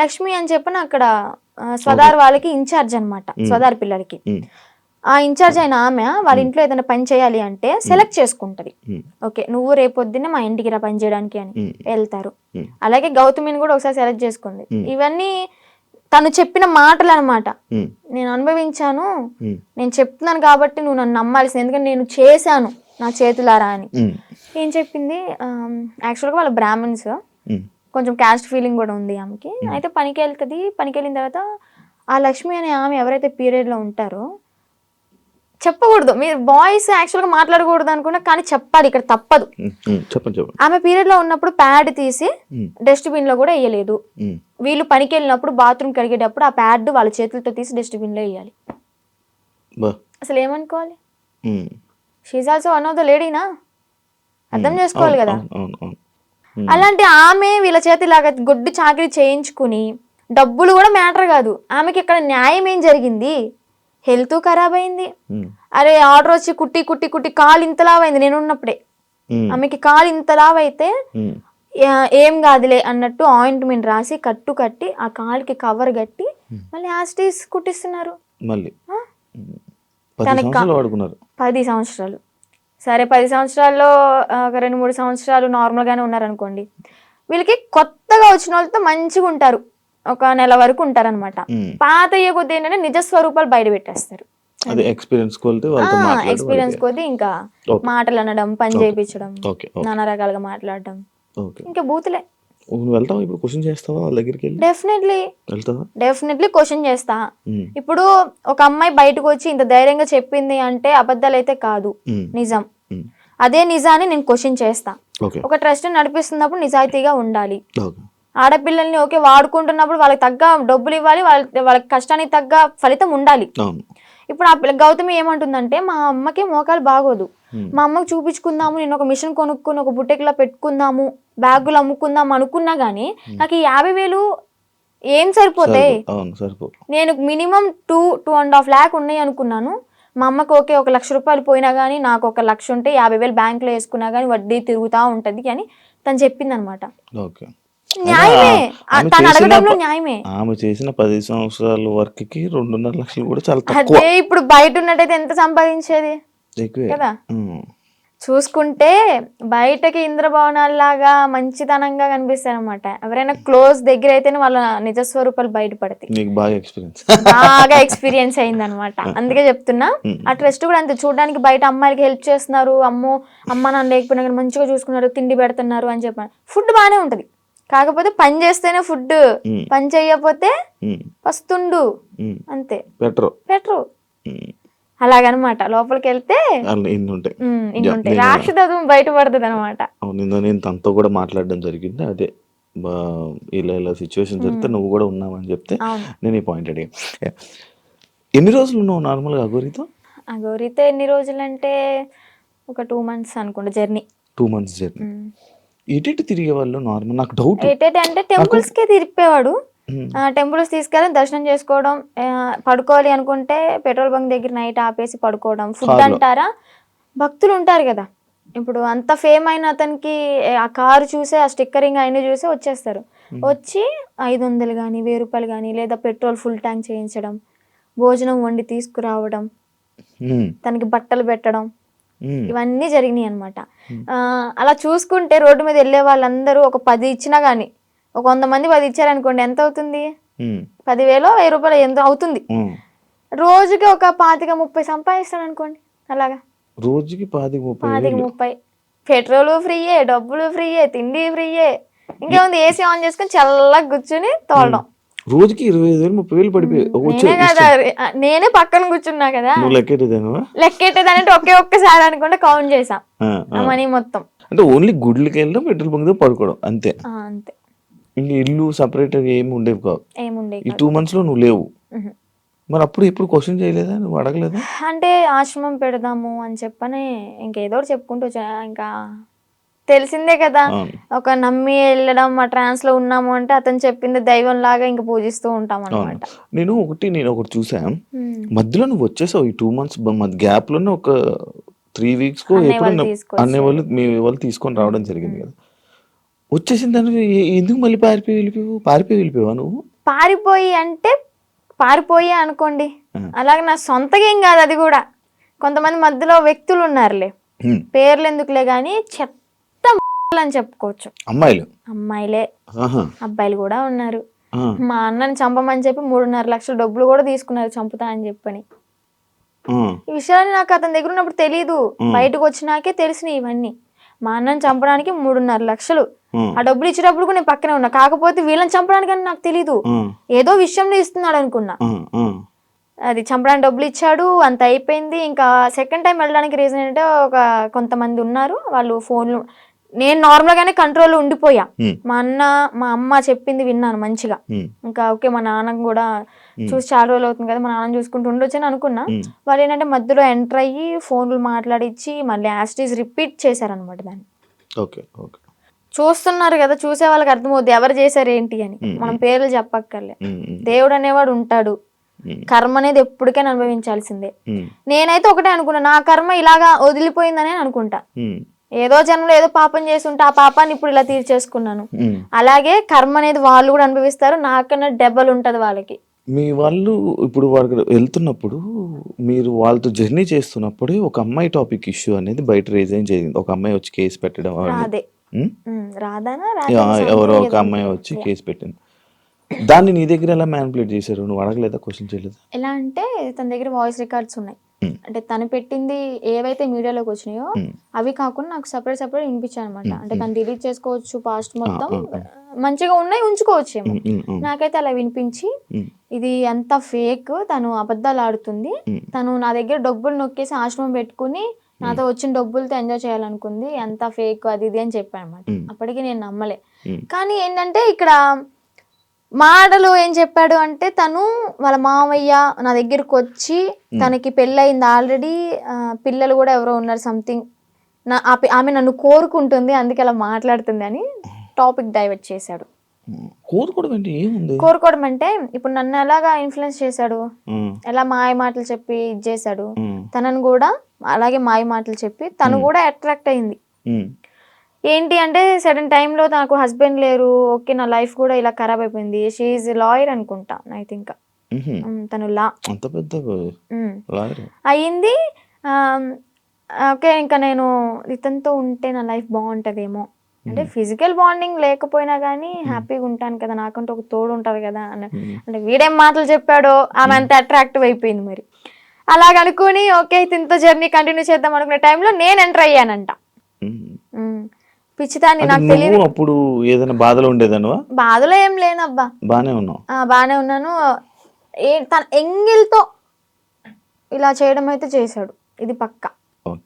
లక్ష్మి అని చెప్పిన అక్కడ స్వదార్ వాళ్ళకి ఇన్ఛార్జ్ అనమాట, స్వదార్ పిల్లలకి. ఆ ఇన్ఛార్జ్ అయిన ఆమె వాళ్ళ ఇంట్లో ఏదైనా పని చేయాలి అంటే సెలెక్ట్ చేసుకుంటది. ఓకే నువ్వు రేపొద్దున్నే మా ఇంటికి రా పని చేయడానికి అని వెళ్తారు. అలాగే గౌతమిని కూడా ఒకసారి సెలెక్ట్ చేసుకుంది. ఇవన్నీ తను చెప్పిన మాటలు అనమాట. నేను అనుభవించాను, నేను చెప్తున్నాను కాబట్టి నువ్వు నన్ను నమ్మాల్సింది, ఎందుకంటే నేను చేశాను నా చేతులారా అని. ఏం చెప్పింది, యాక్చువల్గా వాళ్ళ బ్రాహ్మణ్స్, కొంచెం క్యాస్ట్ ఫీలింగ్ కూడా ఉంది ఆమెకి. అయితే పనికి వెళ్తుంది. పనికి వెళ్ళిన తర్వాత ఆ లక్ష్మి అనే ఆమె ఎవరైతే పీరియడ్ లో ఉంటారో, చెప్పకూడదు మీరు బాయ్స్ యాక్చువల్ గా మాట్లాడకూడదు అనుకున్నా, కానీ చెప్పాలి, ఇక్కడ తప్పదు. ఆమె పీరియడ్ లో ఉన్నప్పుడు ప్యాడ్ తీసి డస్ట్బిన్ లో కూడా వేయలేదు. వీళ్ళు పనికి వెళ్ళినప్పుడు బాత్రూమ్ కడిగేటప్పుడు ఆ ప్యాడ్ వాళ్ళ చేతులతో తీసి డస్ట్బిన్ లో వేయాలి. అసలు ఏమనుకోవాలి? She also one of the లేడీనా, అర్థం చేసుకోవాలి కదా. అలాంటి ఆమె వీళ్ళ చేతి ఇలాగ గొడ్డు చాకరీ చేయించుకుని, డబ్బులు కూడా మ్యాటర్ కాదు, ఆమెకి ఇక్కడ న్యాయం ఏం జరిగింది? హెల్త్ ఖరాబ్ అయింది. అరే ఆర్డర్ వచ్చి కుట్టి కుట్టి కుట్టి కాలు ఇంతలావైంది. నేను ఉన్నప్పుడే ఆమెకి కాలు ఇంతలావైతే ఏం కాదులే అన్నట్టు ఆయింట్మెంట్ రాసి కట్టి ఆ కాలుకి కవర్ కట్టి మళ్ళీ యాస్టీస్ కుట్టిస్తున్నారు. 10 సంవత్సరాలు. సరే 10 సంవత్సరాల్లో ఒక 2-3 సంవత్సరాలు నార్మల్ గానే ఉన్నారనుకోండి. వీళ్ళకి కొత్తగా వచ్చిన వాళ్ళతో మంచిగా ఉంటారు, ఒక నెల వరకు ఉంటారనమాట. పాత అయ్యే కొద్ది ఏంటంటే నిజ స్వరూపాలు బయట పెట్టేస్తారు. ఎక్స్పీరియన్స్ కొద్ది ఇంకా మాటలు అనడం, పని చేయించడం, నానా రకాలుగా మాట్లాడడం, ఇంకా బూతులే. డెఫినెట్లీ క్వశ్చన్ చేస్తా. ఇప్పుడు ఒక అమ్మాయి బయటకు వచ్చి ఇంత ధైర్యంగా చెప్పింది అంటే అబద్ధాలు అయితే కాదు, నిజం. అదే నిజాన్ని నేను క్వశ్చన్ చేస్తా. ఒక ట్రస్ట్ నడిపిస్తున్నప్పుడు నిజాయితీగా ఉండాలి. ఆడపిల్లల్ని ఓకే వాడుకుంటున్నప్పుడు వాళ్ళకి తగ్గ డబ్బులు ఇవ్వాలి, వాళ్ళకి కష్టానికి తగ్గ ఫలితం ఉండాలి. ఇప్పుడు ఆ పిల్ల గౌతమి ఏమంటుందంటే, మా అమ్మకి మోకాలు బాగోదు, మా అమ్మకి చూపించుకుందాము, నేను ఒక మిషన్ కొనుక్కుని ఒక బుట్టెక్లా పెట్టుకుందాము, బ్యాగులు అమ్ముకుందాం అనుకున్నా గానీ నాకు ఈ 50,000 ఏం సరిపోతాయి? నేను మినిమం 2.5 lakh ఉన్నాయి అనుకున్నాను, మా అమ్మకి ఓకే 1,00,000 రూపాయలు పోయినా కానీ నాకు 1,00,000 ఉంటే 50,000 బ్యాంకులో వేసుకున్నా కానీ వడ్డీ తిరుగుతూ ఉంటుంది అని తను చెప్పింది అనమాట. ఓకే. న్యాయమే, ఆమె తను చేసిన అడగడంలో న్యాయమే. ఆమె చేసిన 10 సంవత్సరాల వర్క్కి 2.5 లక్షలు కూడా చాలా తక్కువ. అదే ఇప్పుడు బయట ఉన్నట్టయితే ఎంత సంపాదించేది ఎక్కువే కదా. చూసుకుంటే బయటకి ఇంద్రభవనాల్లాగా మంచితనంగా కనిపిస్తాయి అనమాట. ఎవరైనా క్లోజ్ దగ్గర అయితేనే వాళ్ళ నిజస్వరూపాలు బయటపడతాయి. నీకు బాగా ఎక్స్పీరియన్స్ బాగా ఎక్స్పీరియన్స్ అయింది అనమాట. అందుకే చెప్తున్నా. ఆ ట్రస్ట్ కూడా అంతే, చూడడానికి బయట అమ్మాయిలకి హెల్ప్ చేస్తున్నారు, అమ్మ నాన్న లేకపోయినా కానీ మంచిగా చూసుకున్నారు, తిండి పెడుతున్నారు అని చెప్పాను. ఫుడ్ బాగానే ఉంటది, కాకపోతే పని చేస్తేనే ఫుడ్, పని చెయ్యకపోతే పస్తుండు అంతే, పెట్రు అలాగనమాట. లోపలికి వెళ్తే ఇన్ని ఉంటాయి, రాక్షసత్వం బయటపడుతుంది అనమాట. నేను తనతో కూడా మాట్లాడడం జరిగింది. అదే ఇలా సిచ్యువేషన్ జరిగితే నువ్వు కూడా ఉన్నావని చెప్తే నేను ఈ పాయింట్ అడిగా. ఎన్ని రోజులు ఉన్నావు నార్మల్గా అఘోరితో? ఎన్ని రోజులు అంటే ఒక 2 months అనుకుంటా జర్నీ. 2 months journey. ఎటు తిరిగే వాళ్ళు నార్మల్? నాకు డౌట్, అంటే టెంపుల్స్ కే తిరిగిపోయేవాడు. టెంపుల్స్ తీసుకెళ్ళి దర్శనం చేసుకోవడం, పడుకోవాలి అనుకుంటే పెట్రోల్ బంక్ దగ్గర నైట్ ఆపేసి పడుకోవడం. ఫుడ్ అంటారా, భక్తులు ఉంటారు కదా, ఇప్పుడు అంత ఫేమ్ అయిన అతనికి ఆ కారు చూసే, ఆ స్టిక్కరింగ్ అయిన చూసే వచ్చేస్తారు. వచ్చి 500 కానీ 1000 రూపాయలు కానీ, లేదా పెట్రోల్ ఫుల్ ట్యాంక్ చేయించడం, భోజనం వండి తీసుకురావడం, తనకి బట్టలు పెట్టడం, ఇవన్నీ జరిగినాయి అనమాట. అలా చూసుకుంటే రోడ్డు మీద వెళ్ళే వాళ్ళందరూ ఒక 10 ఇచ్చినా గానీ, ఒక 100 మంది 10 ఇచ్చారనుకోండి, ఎంత అవుతుంది? 10,000 1000 రూపాయలు ఎంత అవుతుంది? రోజుకి ఒక 25-30 సంపాదిస్తాడు అనుకోండి. అలాగా రోజుకి 25-30. పెట్రోల్ ఫ్రీయే, డబ్బులు ఫ్రీయే, తిండి ఫ్రీయే, ఇంకేముంది ఏసీ ఆన్ చేసుకుని చల్లగా కూర్చుని తోలడం. రోజుకి 25,000-30,000 పడిపోయి నేనే పక్కన కూర్చున్నా కదా, లెక్కెట్టేదానంటే ఒక్కసారి అనుకుంటే కౌంట్ చేసా మనీ మొత్తం. అంటే ఓన్లీ గుడ్లకి వెళ్ళడం, పెట్రోల్ బంక్ పడుకోవడం అంతే. అంతే, ఇంక ఇల్లు సపరేట్ ఏమి ఉండేవి కావు. ఈ 2 months లో నువ్వు లేవు. మరి అప్పుడు ఎప్పుడు క్వశ్చన్ చేయలేదా, నువ్వు అడగలేదా? అంటే ఆశ్రమం పెడదాము అని చెప్పని ఇంకేదో చెప్పుకుంటూ ఇంకా తెలిసిందే కదా, ఒక నమ్మి వెళ్ళడం, మా ట్రాన్స్ లో ఉన్నాము అంటే అతను చెప్పింది దైవం లాగా ఇంకా పూజిస్తూ ఉంటాం అనమాట. నేను ఒకటి చూసా, మధ్యలో నువ్వు వచ్చేసావు ఈ 2 months గ్యాప్ లోనే ఒక 3 weeks అనే వాళ్ళు మీ వాళ్ళు తీసుకొని రావడం జరిగింది కదా. వచ్చేసిన దానికి ఎందుకు మళ్ళీ పారిపోయి వెళ్ళిపోయావా నువ్వు? పారిపోయి అనుకోండి, అలాగే నా సొంతగా ఏం కాదు అది కూడా. కొంతమంది మధ్యలో వ్యక్తులు ఉన్నారులే, పేర్లు ఎందుకులే గాని చెత్త అని చెప్పుకోవచ్చు. అమ్మాయిలే, అబ్బాయిలు కూడా ఉన్నారు. మా అన్నని చంపమని చెప్పి 3.5 లక్షల డబ్బులు కూడా తీసుకున్నారు, చంపుతా అని చెప్పని. ఈ విషయాన్ని నాకు అతని దగ్గర ఉన్నప్పుడు తెలీదు, బయటకు వచ్చినాకే తెలిసినాయి ఇవన్నీ. మా అన్నని చంపడానికి 3.5 లక్షలు, ఆ డబ్బులు ఇచ్చేటప్పుడు కూడా నేను పక్కనే ఉన్నా. కాకపోతే వీళ్ళని చంపడానికి అని నాకు తెలీదు, ఏదో విషయంలో ఇస్తున్నాడు అనుకున్నా. అది చంపడానికి డబ్బులు ఇచ్చాడు, అంత అయిపోయింది. ఇంకా సెకండ్ టైం వెళ్ళడానికి రీజన్ ఏంటంటే, కొంతమంది ఉన్నారు వాళ్ళు ఫోన్లు, నేను నార్మల్ గానే కంట్రోల్ ఉండిపోయా. మా అమ్మ చెప్పింది విన్నాను మంచిగా. ఇంకా ఓకే, మా నాన్న కూడా చూసి చాలా రోజులు అవుతుంది కదా, మా నాన్న చూసుకుంటూ ఉండొచ్చు అని అనుకున్నా. వాళ్ళు ఏంటంటే మధ్యలో ఎంటర్ అయ్యి ఫోన్లు మాట్లాడిచ్చి మళ్ళీ యాస్టీస్ రిపీట్ చేశారనమాట దాన్ని. చూస్తున్నారు కదా, చూసే వాళ్ళకి అర్థమవుద్ది ఎవరు చేశారు ఏంటి అని. మనం పేర్లు చెప్పక్కర్లే, దేవుడు అనేవాడు ఉంటాడు, కర్మ అనేది ఎప్పటికైనా అనుభవించాల్సిందే. నేనైతే ఒకటే అనుకున్నా, నా కర్మ ఇలాగా వదిలిపోయిందనే అనుకుంటా. ఏదో జన్మలో ఏదో పాపం చేసి ఉంటే ఆ పాపాన్ని ఇప్పుడు ఇలా తీర్చేసుకున్నాను. అలాగే కర్మ అనేది వాళ్ళు కూడా అనుభవిస్తారు, నాకన్నా డబల్ ఉంటది వాళ్ళకి. మీ వాళ్ళు ఇప్పుడు వాళ్ళకి వెళ్తున్నప్పుడు, మీరు వాళ్ళతో జర్నీ చేస్తున్నప్పుడు ఒక అమ్మాయి టాపిక్ ఇష్యూ అనేది బయట రేజ్ అయ్యి జరిగింది. ఒక అమ్మాయి వచ్చి కేసు పెట్టడం, ఎవరో ఒక అమ్మాయి వచ్చి కేసు పెట్టింది. దాన్ని నీ దగ్గర ఎలా మ్యానిపులేట్ చేశారు? నువ్వు అడగలేదా, క్వశ్చన్ చేయలేదా? ఎలా అంటే తన దగ్గర వాయిస్ రికార్డ్స్ ఉన్నాయి. అంటే తను పెట్టింది ఏవైతే మీడియాలోకి వచ్చినాయో అవి కాకుండా నాకు సపరేట్ వినిపించాయి అనమాట. అంటే తను డిలీట్ చేసుకోవచ్చు, పాస్ట్ మొత్తం మంచిగా ఉన్నాయి ఉంచుకోవచ్చేమో. నాకైతే అలా వినిపించి, ఇది అంత ఫేక్, తను అబద్ధాలు ఆడుతుంది, తను నా దగ్గర డబ్బులు నొక్కేసి ఆశ్రమం పెట్టుకుని నాతో వచ్చిన డబ్బులతో ఎంజాయ్ చేయాలనుకుంది, ఎంత ఫేక్ అది ఇది అని చెప్పాను అనమాట. అప్పటికి నేను నమ్మలే. కానీ ఏంటంటే ఇక్కడ మాటలు ఏం చెప్పాడు అంటే, తను వాళ్ళ మామయ్య నా దగ్గరకు వచ్చి తనకి పెళ్ళయింది ఆల్రెడీ, పిల్లలు కూడా ఎవరో ఉన్నారు సంథింగ్, ఆమె నన్ను కోరుకుంటుంది అందుకే అలా మాట్లాడుతుంది అని టాపిక్ డైవర్ట్ చేశాడు. కోరుకోవడం అంటే ఏముంది? కోరుకోవడం అంటే ఇప్పుడు నన్ను ఎలాగా ఇన్ఫ్లుయెన్స్ చేశాడు, ఉమ్, ఎలా మాయ మాటలు చెప్పి ఇది చేశాడు, ఉమ్, తనను కూడా అలాగే మాయ మాటలు చెప్పి తను కూడా అట్రాక్ట్ అయింది. ఉమ్, ఏంటి అంటే సడన్ టైంలో నాకు హస్బెండ్ లేరు, ఓకే నా లైఫ్ కూడా ఇలా ఖరాబ్ అయిపోయింది. షీఈ్ లాయర్ అనుకుంటా ఐ థింక్. తను లా అంత పెద్ద లాయర్. అయ్యింది. ఓకే ఇంకా నేను ఇతనితో ఉంటే నా లైఫ్ బాగుంటుందేమో అంటే ఫిజికల్ బాండింగ్ లేకపోయినా కానీ హ్యాపీగా ఉంటాను కదా, నాకంటే ఒక తోడు ఉంటుంది కదా అంటే వీడేం మాటలు చెప్పాడో ఆమె అంత అట్రాక్టివ్ అయిపోయింది. మరి అలాగనుకుని ఓకే ఇతనితో జర్నీ కంటిన్యూ చేద్దాం అనుకునే టైంలో నేను ఎంటర్ అయ్యానంట. పిచ్చిదాన్ని, నాకు తెలియదు. అప్పుడు ఏదైనా బాధలో ఉండేదానివా? బాధలో ఏం లేనబ్బా, బానే ఉన్నావు. బాగానే ఉన్నాను. తన ఎంగిల్తో ఇలా చేయడం అయితే చేశాడు, ఇది పక్కా.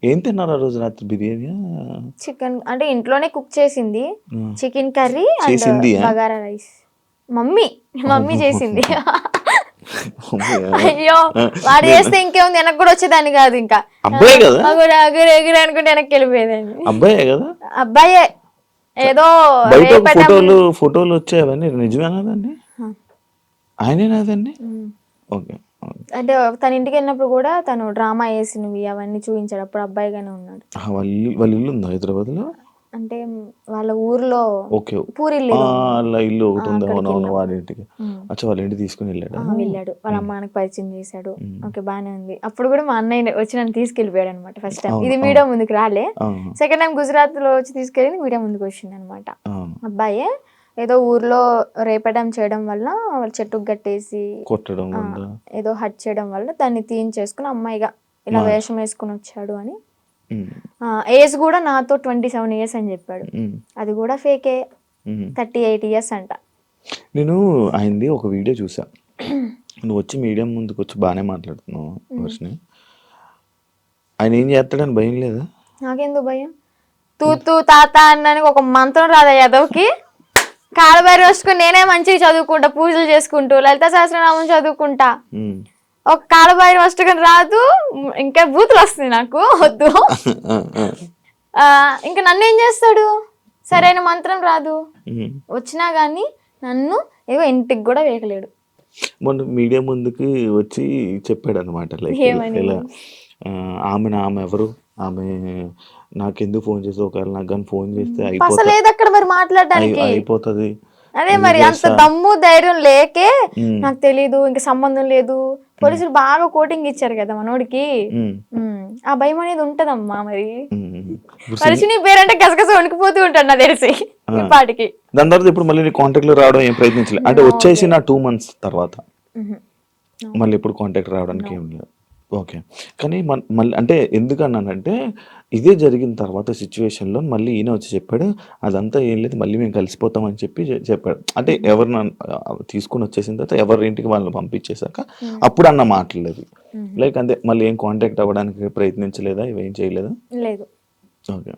ఏం తిన్నారు ఆ రోజు రాత్రి? బిర్యానీ, చికెన్ అంటే ఇంట్లోనే కుక్ చేసింది, చికెన్ కర్రీ చేసింది, అండ్ బగారా రైస్. మమ్మీ చేసింది. అయ్యో వాడు చేస్తే ఇంకేముంది, వెనక్కి కూడా వచ్చేదాన్ని కాదు. ఇంకా అబ్బాయి కదా, ఎగురు అనుకుంటే వెనక్కి వెళ్ళిపోయేదాన్ని. అబ్బాయే కదా, అబ్బాయే. ఏదో ఫోటోలు వచ్చాయి, అవన్నీ నిజమేనా? దాన్ని ఆయనేనా దాన్ని? ఓకే. అంటే తన ఇంటికి వెళ్ళినప్పుడు కూడా తను డ్రామా వేసినవి అవన్నీ చూపించాడు. అప్పుడు అబ్బాయిగానే ఉన్నాడు. వాళ్ళ ఇల్లు ఉందా హైదరాబాద్ లో? అంటే వాళ్ళ ఊర్లో పూరిల్లు ఇల్లు ఒకటి ఉంది. అవునవును, వాళ్ళ ఇంటికి. అచ్చా, వాళ్ళ ఇంటికి తీసుకుని వెళ్ళాడు. వాళ్ళ అమ్మానికి పరిచయం చేశాడు. ఓకే బానే ఉంది. అప్పుడు కూడా మా అన్నయ్య వచ్చి నన్ను తీసుకెళ్ళిపోయాడు అనమాట. ఫస్ట్ టైం ఇది మీడియా ముందుకు రాలే, సెకండ్ టైం గుజరాత్ లో వచ్చి తీసుకెళ్ళి మీడియా ముందుకు వచ్చింది అనమాట. అబ్బాయే ఏదో ఊర్లో రేపడం చేయడం వల్ల వాళ్ళు చెట్టుకు కట్టేసి కొట్టడం, ఏదో హట్ చేయడం వల్ల దాన్ని తీయించేసుకుని అమ్మాయిగా ఇలా వేషం వేసుకుని వచ్చాడు అని. ఏజ్ కూడా నాతో 27 years అని చెప్పాడు. అది కూడా ఫేకే, 38 years అంట. నేను ఆయనది ఒక వీడియో చూసా. నువ్వు వచ్చి మీడియం ముందుకు వచ్చి బాగానే మాట్లాడుతున్నావు వర్షిని. ఆయన ఏం చేస్తాడని భయం లేదా? నాకెందుకు భయం? తూ తాత అన్నానికి ఒక మంత్రం రాదా యాదవ్కి? కాళ్ళబైరు వస్తుకుని నేనే మంచిగా చదువుకుంటా, పూజలు చేసుకుంటూ లలిత సహస్రనామం చదువుకుంటా. ఒక కాళ్ళబైరు వస్తుకుని రాదు, ఇంకా బూతులు వస్తుంది నాకు, వద్దు. ఇంకా నన్ను ఏం చేస్తాడు? సరైన మంత్రం రాదు, వచ్చినా గానీ నన్ను ఏవో ఇంటికి కూడా వేయలేడు. మొన్న మీడియా ముందుకు వచ్చి చెప్పాడు అనమాట, లైక్ ఇలా ఆమె ఎవరు, ఆమె నాకెందుకు ఫోన్ చేసి, ఒకవేళ నాకు కానీ ఫోన్ చేస్తే అయిపోతుంది. అదే మరి అంత దమ్ము ధైర్యం లేకే నాకు తెలీదు, ఇంకా సంబంధం లేదు. పోలీసులు బాగా కోటింగ్ ఇచ్చారు కదా మనోడికి, ఆ భయం అనేది ఉంటదమ్మా. మరి మనిషిని పేరంటే గసగస వణికిపోతూ ఉంటాడు నాకు తెలిసి ఇప్పటికి. దాని తర్వాత ఇప్పుడు మళ్ళీ కాంటాక్ట్ లో రావడం ఏం ప్రయత్నించలేదు అంటే? వచ్చేసి నా 2 months తర్వాత మళ్ళీ ఇప్పుడు కాంటాక్ట్ రావడానికి ఏం లేదు. ఓకే. కానీ మళ్ళీ అంటే ఎందుకన్నానంటే, ఇదే జరిగిన తర్వాత సిచ్యువేషన్లో మళ్ళీ ఈయన వచ్చి చెప్పాడు, అదంతా ఏం లేదు, మళ్ళీ మేము కలిసిపోతామని చెప్పాడు. అంటే ఎవరిని తీసుకుని వచ్చేసిన తర్వాత ఎవరి ఇంటికి వాళ్ళని పంపించేశాక అప్పుడు అన్న మాటలేదు. లైక్ అంతే, మళ్ళీ ఏం కాంటాక్ట్ అవ్వడానికి ప్రయత్నించలేదా, ఇవేం చేయలేదా? లేదు. ఓకే.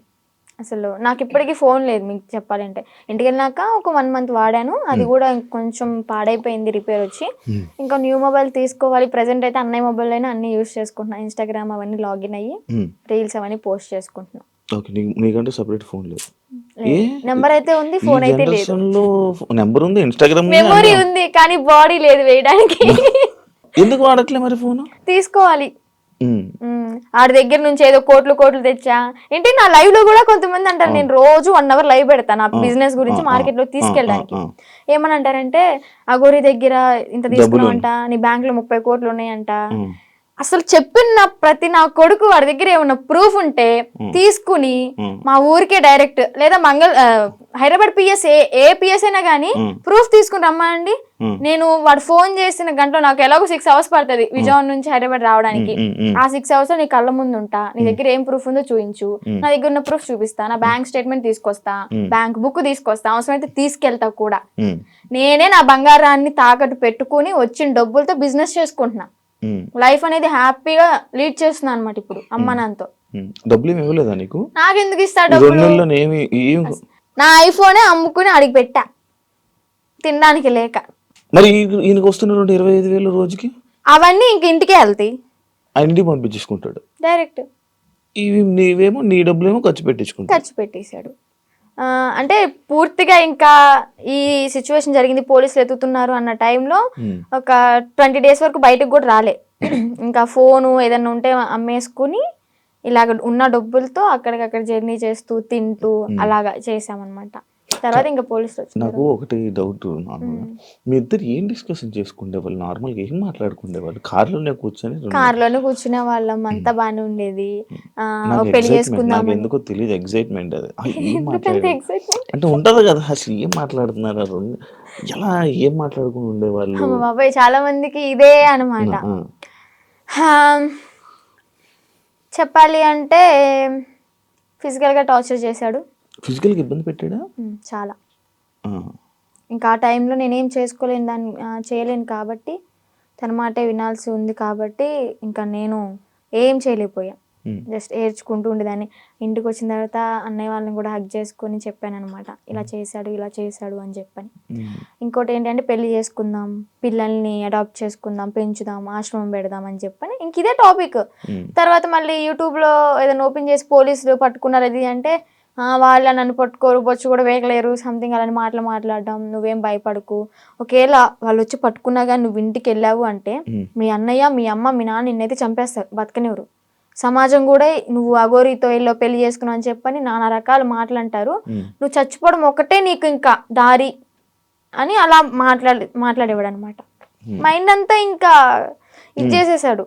అసలు నాకు ఇప్పటికీ ఫోన్ లేదు మీకు చెప్పాలంటే. ఇంటికి వెళ్ళినాక ఒక 1 month వాడాను, అది కూడా కొంచెం పాడైపోయింది, రిపేర్ వచ్చి. ఇంకా న్యూ మొబైల్ తీసుకోవాలి. ప్రెసెంట్ అయితే అన్నయ్య మొబైల్ అయినా అన్ని యూస్ చేసుకుంటున్నా, ఇన్స్టాగ్రామ్ అవన్నీ లాగిన్ అయ్యి రీల్స్ అవన్నీ పోస్ట్ చేసుకుంటున్నా. నీకంటే సెపరేట్ ఫోన్ లేదు? నెంబర్ అయితే ఉంది, ఫోన్ అయితే లేదు. నెంబర్ ఉంది, ఇన్స్టాగ్రామ్ మెమొరీ ఉంది, కానీ బాడీ లేదు వేయడానికి. ఎందుకు వాడట్లే మరి ఫోన్? తీసుకోవాలి. ఆడి దగ్గర నుంచి ఏదో కోట్లు తెచ్చా ఏంటి. నా లైవ్ లో కూడా కొంతమంది అంటారు, నేను రోజు 1 hour లైవ్ పెడతాను నా బిజినెస్ గురించి మార్కెట్ లో తీసుకెళ్ళడానికి. ఏమని అంటారంటే, అగోరి దగ్గర ఇంత తీసుకున్నావంట, నీ బ్యాంక్ లో 30 కోట్లు ఉన్నాయంట. అసలు చెప్పిన ప్రతి నా కొడుకు వాడి దగ్గర ఏమన్నా ప్రూఫ్ ఉంటే తీసుకుని మా ఊరికే డైరెక్ట్ లేదా హైదరాబాద్ పిఎస్ ఏ పిఎస్ అయినా గానీ ప్రూఫ్ తీసుకుని రమ్మండి. నేను వాడు ఫోన్ చేసిన గంటలో నాకు ఎలాగో 6 hours పడుతుంది విజయవాడ నుంచి హైదరాబాద్ రావడానికి. ఆ 6 hours నీ కళ్ళ ముందు ఉంటా, నీ దగ్గర ఏం ప్రూఫ్ ఉందో చూపించు, నా దగ్గర ఉన్న ప్రూఫ్ చూపిస్తా, నా బ్యాంక్ స్టేట్మెంట్ తీసుకొస్తా, బ్యాంక్ బుక్ తీసుకొస్తా, అవసరమైతే తీసుకెళ్తా కూడా. నేనే నా బంగారాన్ని తాకట్టు పెట్టుకుని వచ్చిన డబ్బులతో బిజినెస్ చేసుకుంటున్నా. లైఫ్ అనేది హ్యాపీగా లీడ్ చేస్తున్నా అనమాట ఇప్పుడు అమ్మ నాన్నతో. డబ్బులు ఏమి ఇవ్వలేదా నీకు? నాకెందుకు ఇస్తా డబ్బులు? నా ఐఫోనే అమ్ముకుని అడిగి పెట్టా తినడానికి లేక. మరి ఈయనకు వస్తున్న 25,000 రోజుకి అవన్నీ ఇంక ఇంటికే వెళ్తాయి, ఆయన ఇంటికి పంపించేసుకుంటాడు డైరెక్ట్. ఇవి నీవేమో నీ డబ్బులేమో ఖర్చు పెట్టేసాడు. ఖర్చు పెట్టేశాడు. అంటే పూర్తిగా ఇంకా ఈ సిచ్యువేషన్ జరిగింది, పోలీసులు ఎత్తుతున్నారు అన్న టైంలో ఒక 20 days వరకు బయటకు కూడా రాలే. ఇంకా ఫోను ఏదన్నా ఉంటే అమ్మేసుకుని ఇలాగ ఉన్న డబ్బులతో అక్కడికక్కడ జర్నీ చేస్తూ తింటూ అలాగా చేసామన్నమాట. తర్వాత ఇంకా పోలీసులు వచ్చారు. నాకు ఒకటి డౌట్, నార్మల్గా మీ ఇద్దరు ఏం డిస్కషన్ చేసుకునేవాళ్ళు? నార్మల్గా ఏం మాట్లాడుకునేవాళ్ళు? కార్లోనే కూర్చునే వాళ్ళం, అంతా బాగానే ఉండేది. పెళ్లి చేసుకుందాం ఎందుకో తెలియదు, ఎగ్జైట్మెంట్ అది. అంటే ఉంటది కదా, అసలు ఏం మాట్లాడుతున్నారు, ఎలా ఏం మాట్లాడుకుని ఉండేవాళ్ళు? బాబాయ్ చాలా మందికి ఇదే అనమాట. చెప్పాలి అంటే ఫిజికల్గా టార్చర్ చేశాడు. ఫిజికల్గా ఇబ్బంది పెట్టాడా? చాలా. ఇంకా ఆ టైంలో నేనేం చేయలేను కాబట్టి, తన మాటే వినాల్సి ఉంది కాబట్టి ఇంకా నేను ఏం చేయలేకపోయా. జస్ట్ ఏడ్చుకుంటూ ఉండేదాన్ని. ఇంటికి వచ్చిన తర్వాత అన్నయ్య వాళ్ళని కూడా హగ్ చేసుకొని చెప్పాను అనమాట, ఇలా చేశాడు అని చెప్పని. ఇంకోటి ఏంటంటే పెళ్లి చేసుకుందాం, పిల్లల్ని అడాప్ట్ చేసుకుందాం, పెంచుదాం, ఆశ్రమం పెడదాం అని చెప్పని ఇంక ఇదే టాపిక్. తర్వాత మళ్ళీ యూట్యూబ్లో ఏదైనా ఓపెన్ చేసి పోలీసులు పట్టుకున్నారు అది అంటే, వాళ్ళ నన్ను పట్టుకోరు, బొచ్చు కూడా వేయలేరు, సంథింగ్ అలాంటి మాటలు మాట్లాడడం. నువ్వేం భయపడకు, ఒకవేళ వాళ్ళు వచ్చి పట్టుకున్నా కానీ నువ్వు ఇంటికి వెళ్ళావు అంటే మీ అన్నయ్య, మీ అమ్మ, మీ నాన్న నిన్నైతే చంపేస్తారు, బతకనివ్వరు. సమాజం కూడా నువ్వు అఘోరితో ఎల్లో పెళ్లి చేసుకున్నావు అని చెప్పని నానా రకాల మాటలు అంటారు. నువ్వు చచ్చిపోవడం ఒకటే నీకు ఇంకా దారి అని అలా మాట్లాడేవాడు అనమాట. మైండ్ అంతా ఇంకా ఇచ్చేసేసాడు,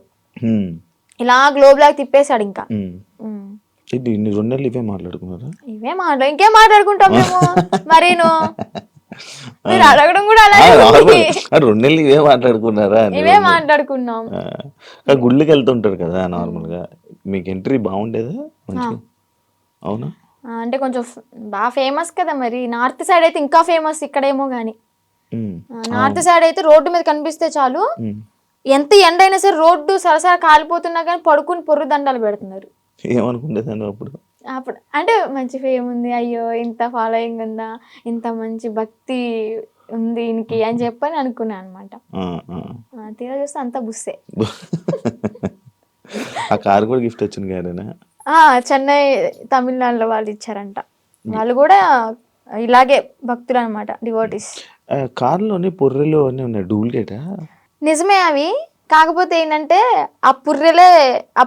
ఇలా గ్లోబ్ లాగా తిప్పేశాడు. ఇంకా ఇవే మాట్లాడుకున్నారా? ఇంకేం మాట్లాడుకుంటాం మేము. మరీను మీరు అడగడం కూడా అలాగే, 2 నెలలు ఇవే మాట్లాడుకున్నారా? ఇవే మాట్లాడుకున్నాం. గుళ్ళకి వెళ్తుంటారు కదా నార్మల్ గా, మీకు ఎంట్రీ బాగుండేదా? అవునా? అంటే కొంచెం బాగా ఫేమస్ కదా, మరి నార్త్ సైడ్ అయితే ఇంకా ఫేమస్, ఇక్కడేమో గానీ నార్త్ సైడ్ అయితే రోడ్డు మీద కనిపిస్తే చాలు, ఎంత ఎండ అయినా సరే రోడ్డు సరసర కాలిపోతున్నా కానీ పడుకుని పొర్రు దండాలు పెడుతున్నారు. ఏమనుకుంటేదాన్ని అప్పుడు అంటే మంచి ఫేమ్ ఉంది, అయ్యో ఇంత ఫాలోయింగ్ ఉందా, ఇంత మంచి భక్తి ఉంది ఈయనకి అని చెప్పని అనుకున్నాను అనమాట. తీరా చూస్తే అంతా బుస్సే. ఆ కార్ కూడా గిఫ్ట్ వచ్చింది గారేనా? చెన్నై తమిళనాడులో వాళ్ళు ఇచ్చారంట. వాళ్ళు కూడా ఇలాగే భక్తులు అనమాట, డివోటీస్. కార్లోని పొర్రెలు అన్నీ ఉన్నాయి, డూప్లికేటా? నిజమే అవి. కాకపోతే ఏంటంటే ఆ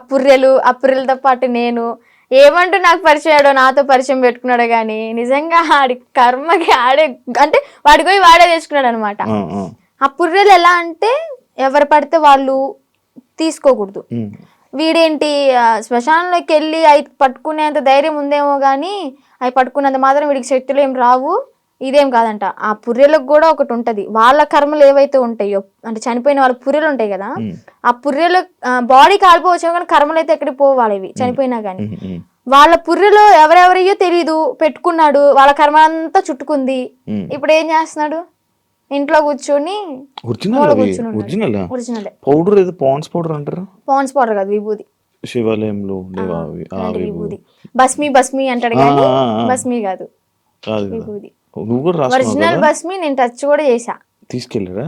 పుర్రెలతో పాటు నేను ఏమంటూ నాకు పరిచయాడో, నాతో పరిచయం పెట్టుకున్నాడో కానీ నిజంగా ఆడి కర్మకి ఆడే అంటే వాడికి పోయి వాడే తెచ్చుకున్నాడు అనమాట. ఆ పుర్రెలు ఎలా అంటే ఎవరు పడితే వాళ్ళు తీసుకోకూడదు. వీడేంటి శ్మశానంలోకి వెళ్ళి అవి పట్టుకునేంత ధైర్యం ఉందేమో కానీ అవి పట్టుకునేంత మాత్రం వీడికి శక్తులు ఏం రావు, ఇదేం కాదంట. ఆ పుర్రెలకు కూడా ఒకటి ఉంటది, వాళ్ళ కర్మలు ఏవైతే ఉంటాయో, అంటే చనిపోయిన వాళ్ళ పుర్రెలు ఉంటాయి కదా, ఆ పుర్రెలు బాడీ కాలిపోవచ్చు కానీ కర్మలు అయితే ఎక్కడికి పోవాలి, ఇవి చనిపోయినా గానీ. వాళ్ళ పుర్రెలు ఎవరెవరయ్యో తెలీదు, పెట్టుకున్నాడు, వాళ్ళ కర్మ అంతా చుట్టుకుంది. ఇప్పుడు ఏం చేస్తున్నాడు, ఇంట్లో కూర్చొని పాండ్స్ పౌడర్ కాదు, విభూది. శివాలయంలో విభూది, భస్మి అంటాడు కానీ భస్మి కాదు, విభూది. ఒరిజినల్ భస్మి నేను టచ్ కూడా చేసా. తీసుకెళ్ళరా?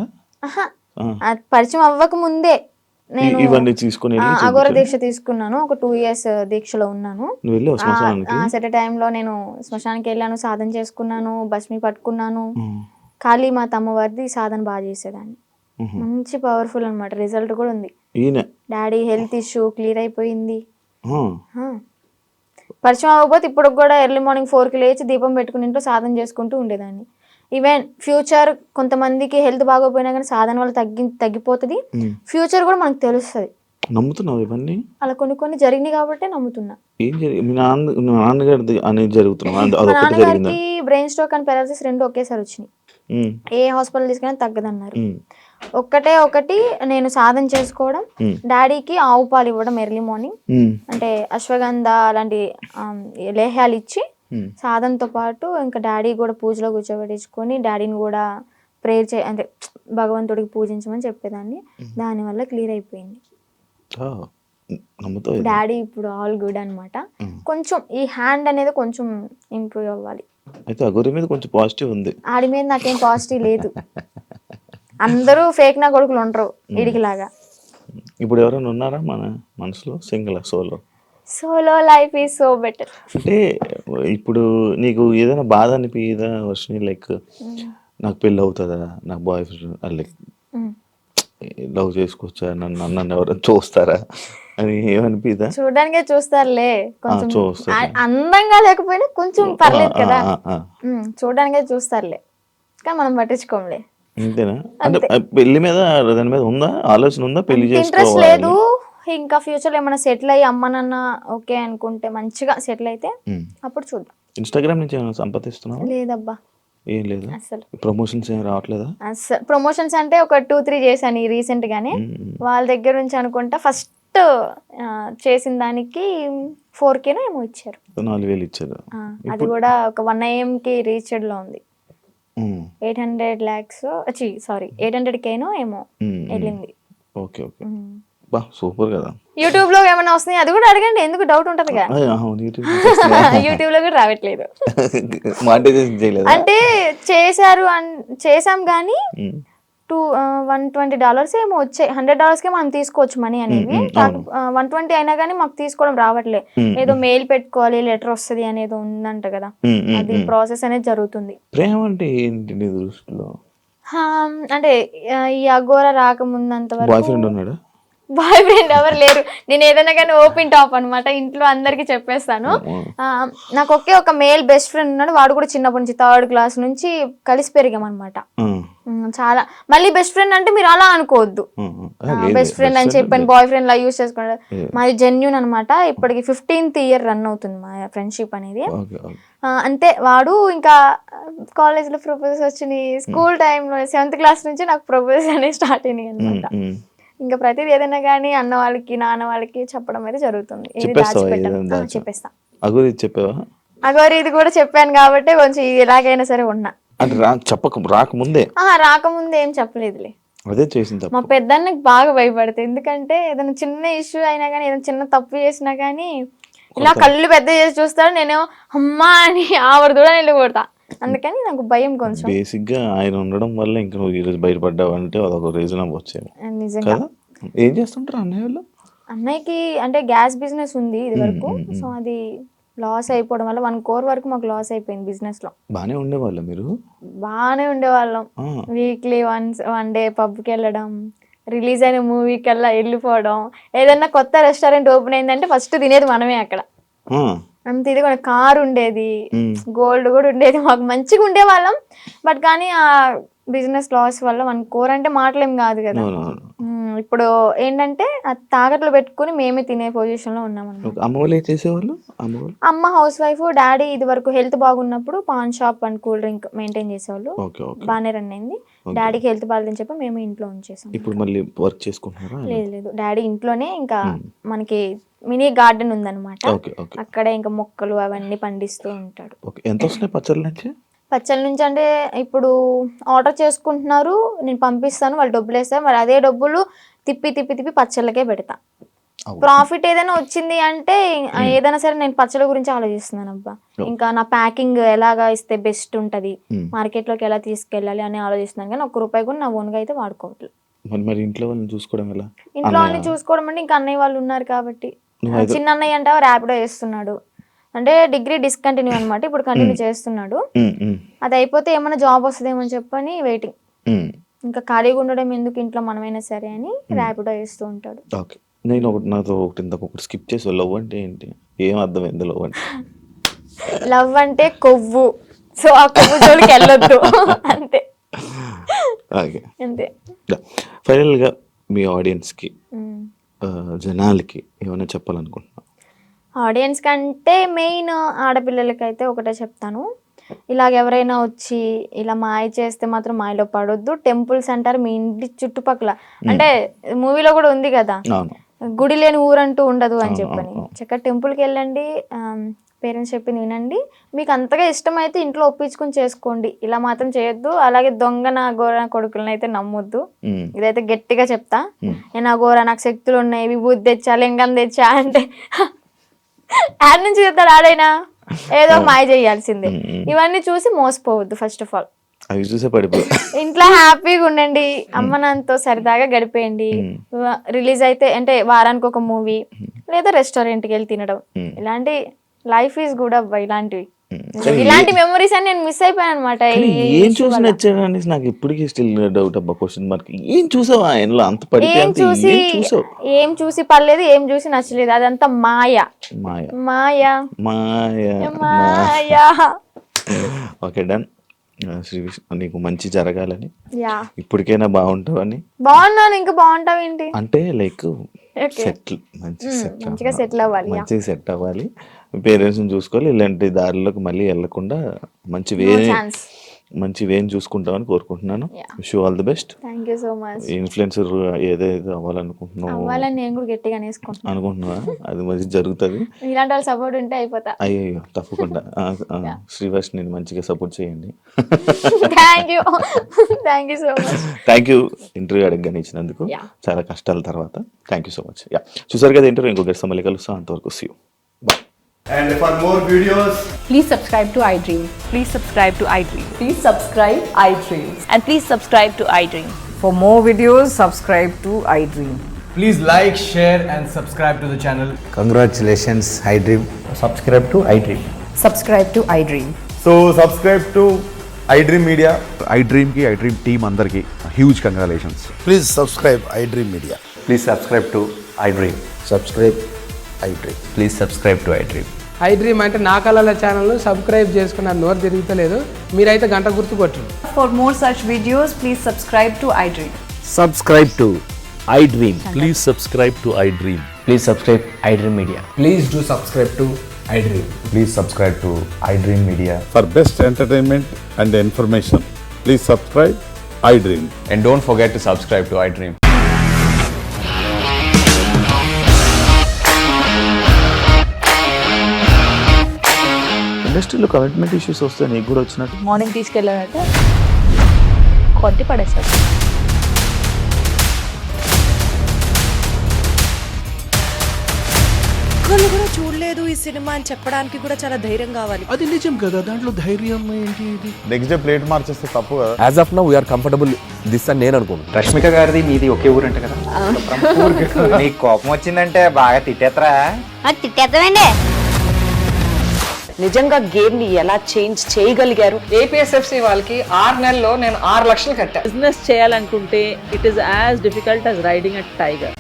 పరిచయం అవ్వక ముందే నేను తీసుకుని అఘోర దీక్ష తీసుకున్నాను. ఒక 2 years దీక్షలో ఉన్నాను. సెట్ టైంలో నేను శ్మశానికి వెళ్ళాను, సాధన చేసుకున్నాను, భస్మి పట్టుకున్నాను. కాళీమాత అమ్మవారిది సాధన బాగా చేసేదాన్ని, మంచి పవర్ఫుల్ అనమాట. రిజల్ట్ కూడా ఉంది. డాడీ హెల్త్ ఇష్యూ క్లియర్ అయిపోయింది. పరిచయం అవ్వకపోతే ఇప్పుడు కూడా ఎర్లీ మార్నింగ్ 4కి లేచి దీపం పెట్టుకుని ఇంట్లో సాధన చేసుకుంటూ ఉండేదాన్ని. ఈవెన్ ఫ్యూచర్ కొంతమందికి హెల్త్ బాగోపోయినా కానీ సాధన వల్ల తగ్గిపోతుంది, ఫ్యూచర్ కూడా మనకు తెలుస్తుంది. నమ్ముతున్నావు ఇవన్నీ? అలా కొన్ని జరిగినాయి కాబట్టి నమ్ముతున్నా. నాన్నగారికి బ్రెయిన్ స్ట్రోక్ అండ్ పెరాలసిస్ 2 ఒకేసారి వచ్చినాయి. ఏ హాస్పిటల్ తీసుకున్నా తగ్గదన్నారు. ఒకటి నేను సాధన చేసుకోవడం, డాడీకి ఆవు పాలు ఇవ్వడం ఎర్లీ మార్నింగ్, అంటే అశ్వగంధ అలాంటి లేహ్యాలు ఇచ్చి సాధనతో పాటు ఇంకా డాడీ కూడా పూజలో కూర్చోబెట్టించుకొని డాడీని కూడా ప్రేయర్ అంటే భగవంతుడికి పూజించమని చెప్పేదాన్ని. దానివల్ల క్లియర్ అయిపోయింది. డాడీ ఇప్పుడు ఆల్ గుడ్ అనమాట. కొంచెం ఈ హ్యాండ్ అనేది కొంచెం ఇంప్రూవ్ అవ్వాలి. అయితే అఘోరి మీద కొంచెం పాజిటివ్ ఉంది, ఆడి మీద నాకేం పాజిటివ్ లేదు. అందరూ ఫేక్ నా కొడుకులు ఉండరు ఇడికిలాగా. ఇప్పుడు ఎవరైనా ఉన్నారా మన మనసులో? Single solo life is so better. అంటే ఇప్పుడు నీకు ఏదైనా బాధ అనిపించదా వర్షిని, లైక్ నాకు పెళ్ళి అవుతుందా, నాకు బాయ్ ఫ్రెండ్ లైక్ లవ్ చేసుకోవచ్చా, నన్ను ఎవరైనా చూస్తారా అని ఏమనిపిదా? చూడడానికే చూస్తారులే, కొంచెం చూస్తారు. అందంగా లేకపోయినా కొంచెం పర్లేదు కదా, చూడడానికే చూస్తారులే, కానీ మనం పట్టించుకోంలే. అంతేనా? అంటే పెళ్లి మీద దాని మీద ఉందా ఆలోచన, ఉందా పెళ్లి ఇంట్రెస్ట్ చేసుకోవాలి? లేదు. ఇంకా ఫ్యూచర్ లో ఏమైనా సెటిల్ అయ్యి అమ్మ నాన్న ఓకే అనుకుంటే, మంచిగా సెటిల్ అయితే అప్పుడు చూద్దాం. ఇన్స్టాగ్రామ్ నుంచి ఏమైనా సంపాదిస్తున్నావా? లేదబ్బా, ఏం లేదు. అసలు ప్రమోషన్స్ ఏం రావట్లేదా? అసలు ప్రమోషన్స్ అంటే ఒక 2-3 చేశాను రీసెంట్ గానే. వాళ్ళ దగ్గర నుంచి అనుకుంటా ఫస్ట్ చేసిన దానికి 4K ఏమో ఇచ్చారు. 4,000 ఇచ్చారు. అది కూడా ఒక 1 AM కి రీచ్డ్ లో ఉంది. 800 lakhs, సారీ 800K ఏమో వెళ్ళింది. ఓకే ఓకే, బా సూపర్ కదా. యూట్యూబ్ లో ఏమైనా వస్తున్నాయి అది కూడా అడగండి, ఎందుకు డౌట్ ఉంటదిగా. యూట్యూబ్ లో కూడా రావట్లేదు. మానిటైజేషన్ చేయలేదు అంటే చేసాం కానీ $120 ఏమో వచ్చాయి. $100కే మనం తీసుకోవచ్చు మనీ అనేవి. 120 అయినా కానీ మాకు తీసుకోవడం రావట్లే. ఏదో మెయిల్ పెట్టుకోవాలి, లెటర్ వస్తుంది అనేది ఉందంట కదా, అది ప్రాసెస్ అనేది జరుగుతుంది. ప్రేమ అంటే ఏంటి నీ దృష్టిలో? అంటే ఈ అఘోరా రాకముందంత బాయ్ వరకు ఫ్రెండ్ ఉన్నాడా? బాయ్ ఫ్రెండ్ ఎవరు లేరు. నేను ఏదైనా కానీ ఓపెన్ టాప్ అనమాట, ఇంట్లో అందరికి చెప్పేస్తాను. నాకు ఒక మేల్ బెస్ట్ ఫ్రెండ్ ఉన్నాడు. వాడు కూడా చిన్నప్పటి నుంచి 3rd క్లాస్ నుంచి కలిసి పెరిగాం అనమాట. చాలా మళ్ళీ బెస్ట్ ఫ్రెండ్ అంటే మీరు అలా అనుకోవద్దు, బెస్ట్ ఫ్రెండ్ అని చెప్పాను బాయ్ ఫ్రెండ్ లా యూజ్ చేసుకున్నాడు. మాది జెన్యూన్ అనమాట. ఇప్పటికి 15th year రన్ అవుతుంది మా ఫ్రెండ్షిప్ అనేది. అంతే, వాడు ఇంకా కాలేజ్ లో ప్రపోజల్స్ వచ్చినాయి. స్కూల్ టైంలో 7th క్లాస్ నుంచి నాకు ప్రపోజల్స్ అనేవి స్టార్ట్ అయినాయి అనమాట. ఇంకా ప్రతిదీ ఏదైనా కానీ అన్న వాళ్ళకి నాన్న వాళ్ళకి చెప్పడం అయితే జరుగుతుంది. చెప్పేస్తా. అగోరి ఇది కూడా చెప్పాను కాబట్టి కొంచెం ఎలాగైనా సరే ఉన్నా. రాకముందే ఏం చెప్పలేదులే. అదే చేసింది. మా పెద్దన్నకి బాగా భయపడతాయి, ఎందుకంటే ఏదైనా చిన్న ఇష్యూ అయినా కానీ, ఏదైనా చిన్న తప్పు చేసినా కానీ ఇలా కళ్ళు పెద్ద చేసి చూస్తాడు. నేనేమో అమ్మా అని ఆవిడ కూడా నిల్లు కొడతా. అందుకని నాకు భయం కొంచెం. బేసిక్ గా ఆయన ఉండడం వల్ల ఇంకా నువ్వు ఈరోజు బయటపడ్డావు అంటే అదొక రీజన్ వచ్చేది. నిజంగా. ఏం చేస్తుంటారు అన్నయ్య వాళ్ళు? అన్నయ్యకి అంటే గ్యాస్ బిజినెస్ ఉంది ఇది వరకు. సో అది లాస్ అయిపోవడం వల్ల 1 crore వరకు మాకు లాస్ అయిపోయింది బిజినెస్ లో. బానే ఉండేవాళ్ళం మీరు? బానే ఉండేవాళ్ళం. వీక్లీ వన్ డే పబ్కి వెళ్ళడం, రిలీజ్ అయిన మూవీకి వెళ్ళా వెళ్ళిపోవడం. ఏదన్నా కొత్త రెస్టారెంట్ ఓపెన్ అయిందంటే ఫస్ట్ తినేది మనమే అక్కడ. అంత ఇది కూడా కార్ ఉండేది, గోల్డ్ కూడా ఉండేది, మాకు మంచిగా ఉండేవాళ్ళం. బట్ కానీ ఆ బిజినెస్ లాస్ వల్ల 1 crore అంటే మాటలేం కాదు కదా. ఇప్పుడు ఏంటంటే తాకట్లు పెట్టుకుని మేమే తినే పొజిషన్ లో ఉన్నాం. అమ్మ హౌస్ వైఫ్, డాడీ ఇది వరకు హెల్త్ బాగున్నప్పుడు pan shop and cool drink maintain చేసేవాళ్ళు. బాగానే రన్ అయింది. డాడీకి హెల్త్ బాగాలేదని చెప్పి మేము ఇంట్లో ఉంచేసాం. ఇప్పుడు మళ్ళీ వర్క్ చేసుకుంటున్నారా? లేదు, డాడీ ఇంట్లోనే ఇంకా మనకి మినీ గార్డెన్ ఉందన్నమాట. అక్కడే ఇంకా మొక్కలు అవన్నీ పండిస్తూ ఉంటాడు. ఎంత వస్తున్నాయి పచ్చళ్ళ నుంచి? పచ్చళ్ళ నుంచి అంటే ఇప్పుడు ఆర్డర్ చేసుకుంటున్నారు, నేను పంపిస్తాను, వాళ్ళు డబ్బులు వేస్తారు. మరి అదే డబ్బులు తిప్పి పచ్చళ్ళకే పెడతా. ప్రాఫిట్ ఏదైనా వచ్చింది అంటే ఏదైనా సరే నేను పచ్చళ్ళ గురించి ఆలోచిస్తున్నాను అబ్బా. ఇంకా నా ప్యాకింగ్ ఎలాగా ఇస్తే బెస్ట్ ఉంటది, మార్కెట్ లోకి ఎలా తీసుకెళ్ళాలి అని ఆలోచిస్తున్నాను. కానీ ₹1 కూడా నా ఓన్గా అయితే వాడుకోవట్లేదు. ఇంట్లో వాళ్ళని చూసుకోవడం ఎలా? ఇంట్లో వాళ్ళని చూసుకోవడం అంటే ఇంకా అన్నయ్య వాళ్ళు ఉన్నారు కాబట్టి. చిన్న అన్నయ్య అంటే ర్యాపిడో చేస్తున్నాడు, అంటే డిగ్రీ డిస్కంటిన్యూ అనమాట. ఇప్పుడు కంటిన్యూ చేస్తున్నాడు. అది అయిపోతే ఏమైనా జాబ్ వస్తుందేమో అని చెప్పని వెయిటింగ్. ఇంకా ఖాళీగా ఉండడం ఎందుకు ఇంట్లో, మనమైనా సరే అని ర్యాపిడో చేస్తూ ఉంటాడు. నేను నాతో ఒకటి స్కిప్ చేసి, లవ్ అంటే ఏంటి, ఏం అర్థమైంది లవ్ అంటే? లవ్ అంటే కొవ్వు, సో ఆ కొవ్వు జోలికి వెళ్ళొద్దు అంతే. అంతే. ఫైనల్ గా మీ ఆడియన్స్ కి, జనాలకి ఏమైనా చెప్పాలనుకుంటున్నా? ఆడియన్స్ కంటే మెయిన్ ఆడపిల్లలకైతే ఒకటే చెప్తాను, ఇలాగ ఎవరైనా వచ్చి ఇలా మాయ చేస్తే మాత్రం మాయలో పడొద్దు. టెంపుల్స్ అంటారు మీ ఇంటి చుట్టుపక్కల, అంటే మూవీలో కూడా ఉంది కదా, గుడి లేని ఊరంటూ ఉండదు అని చెప్పని. చక్కగా టెంపుల్కి వెళ్ళండి, పేరెంట్స్ చెప్పింది వినండి. మీకు అంతగా ఇష్టమైతే ఇంట్లో ఒప్పించుకుని చేసుకోండి, ఇలా మాత్రం చేయొద్దు. అలాగే దొంగ నా గోర కొడుకులను అయితే నమ్మొద్దు. ఇదైతే గట్టిగా చెప్తా. నేను ఆ గోర నాకు శక్తులు ఉన్నాయి, విభూతి తెచ్చా, లింగం తెచ్చా అంటే యాడ్ నుంచి చెప్తాడు ఆడైనా, ఏదో మాయ చేయాల్సిందే. ఇవన్నీ చూసి మోసపోవద్దు. ఫస్ట్ ఆఫ్ ఆల్ ఇంట్లో హ్యాపీగా ఉండండి, అమ్మ నాన్నతో సరదాగా గడిపేయండి. రిలీజ్ అయితే అంటే వారానికి ఒక మూవీ లేదా రెస్టారెంట్కి వెళ్ళి తినడం, ఇలాంటి లైఫ్ ఈజ్ గుడ్ అబ్బా ఇలాంటివి. ఇలాంటి మెమరీస్ అని నేను మిస్ అయిపోయాను అనమాట. ఏం చూసి నచ్చాడు అనేసి నాకు ఇప్పటికీ స్టిల్ డౌట్ అబ్బా, క్వశ్చన్ మార్క్. ఏం చూసావు ఆయనలో అంత పడితే? ఏం చూసి పర్లేదు, ఏం చూసి నచ్చలేదు, అదంతా మాయా మాయ మాయా మాయ మాయా. Okay done. శ్రీ విష్ణు నీకు మంచి జరగాలని, యా ఇప్పటికైనా బాగుంటావని. బాగున్నాను, ఇంకా బాగుంటావు ఏంటి అంటే లైక్ Okay. సెటిల్ మంచిగా సెటిల్ అవ్వాలి. మంచిగా సెట్ అవ్వాలి, పేరెంట్స్ని చూసుకోవాలి, ఇలాంటి దారిలోకి మళ్ళీ వెళ్ళకుండా మంచి వేని చూసుకుంటామని కోరుకుంటున్నాను. Wish you all the best. Thank you so much. Influencer ఏదైతే అవ్వాలనుకుంటున్నావు అవ్వాలని నేను కూడా గట్టిగా అనుకుంటున్నా, అది మంచి జరుగుతుంది. ఇలాంటి వాళ్ళ సపోర్ట్ ఉంటే అయిపోతా. అయ్యో తప్పకుండా. శ్రీవర్ష్ నేను మంచిగా సపోర్ట్ చేయండి. Thank you so much. Thank you interview అడగగానే ఇచ్చినందుకు, చాలా కష్టాల తర్వాత. Thank you so much. Yeah, చూసారు కదా ఇంటర్వ్యూ. ఇంకో గెస్ట్ మళ్ళీ కలుస్తాం. అంతవరకు see you. And for more videos, Please subscribe to iDream. Please subscribe to iDream. Please subscribe iDream. And please subscribe to iDream. For more videos, subscribe to iDream. please like, share and subscribe to the channel. Congratulations, iDream. Subscribe to iDream. Subscribe to iDream. So subscribe to iDream Media. iDream team andarki huge congratulations. Please subscribe iDream Media. Please subscribe to iDream. Subscribe iDream. Please subscribe to iDream. iDream అంటే నా కళల ఛానల్ను subscribe చేసుకున్న నోరు తిరుగుతలేదు, మీరైతే గంట గుర్తు కొట్టండి. For more such videos, please subscribe to iDream. Subscribe to iDream. Please subscribe to iDream. Please subscribe iDream Media. Please do subscribe to iDream. Please subscribe to iDream Media. For best entertainment and information, please subscribe iDream. And don't forget to subscribe to iDream. ఇండస్ట్రీలో commitment issues వస్తే నీకు కూడా వచ్చినట్టు? Morning తీసుకెళ్ళాడంటే కొట్టి పడేస్తాడు. ఒక్కళ్ళు కూడా చూడలేదు ఈ సినిమా అని చెప్పడానికి కూడా చాలా ధైర్యం కావాలి. అది నిజం కదా, దాంట్లో ధైర్యం ఏంటి? నెక్స్ట్ డే ప్లేట్ మార్చేస్తే తప్పు కదా. As of now, we are comfortable this అని నేను అనుకుంటున్నాను. రష్మిక గారిది మీది ఒకే ఊరంట కదా? నీకు కోపం వచ్చిందంటే బాగా తిట్టేత్తరా? తిట్టేద్దామండి. నిజంగా గేమ్ ని ఎలా చేంజ్ చేయగలిగారు? ఏపీఎస్ఎఫ్సి వాళ్ళకి 6 నెలల్లో నేను 6 లక్షలు కట్టా. బిజినెస్ చేయాలనుకుంటే it is as difficult as riding a tiger.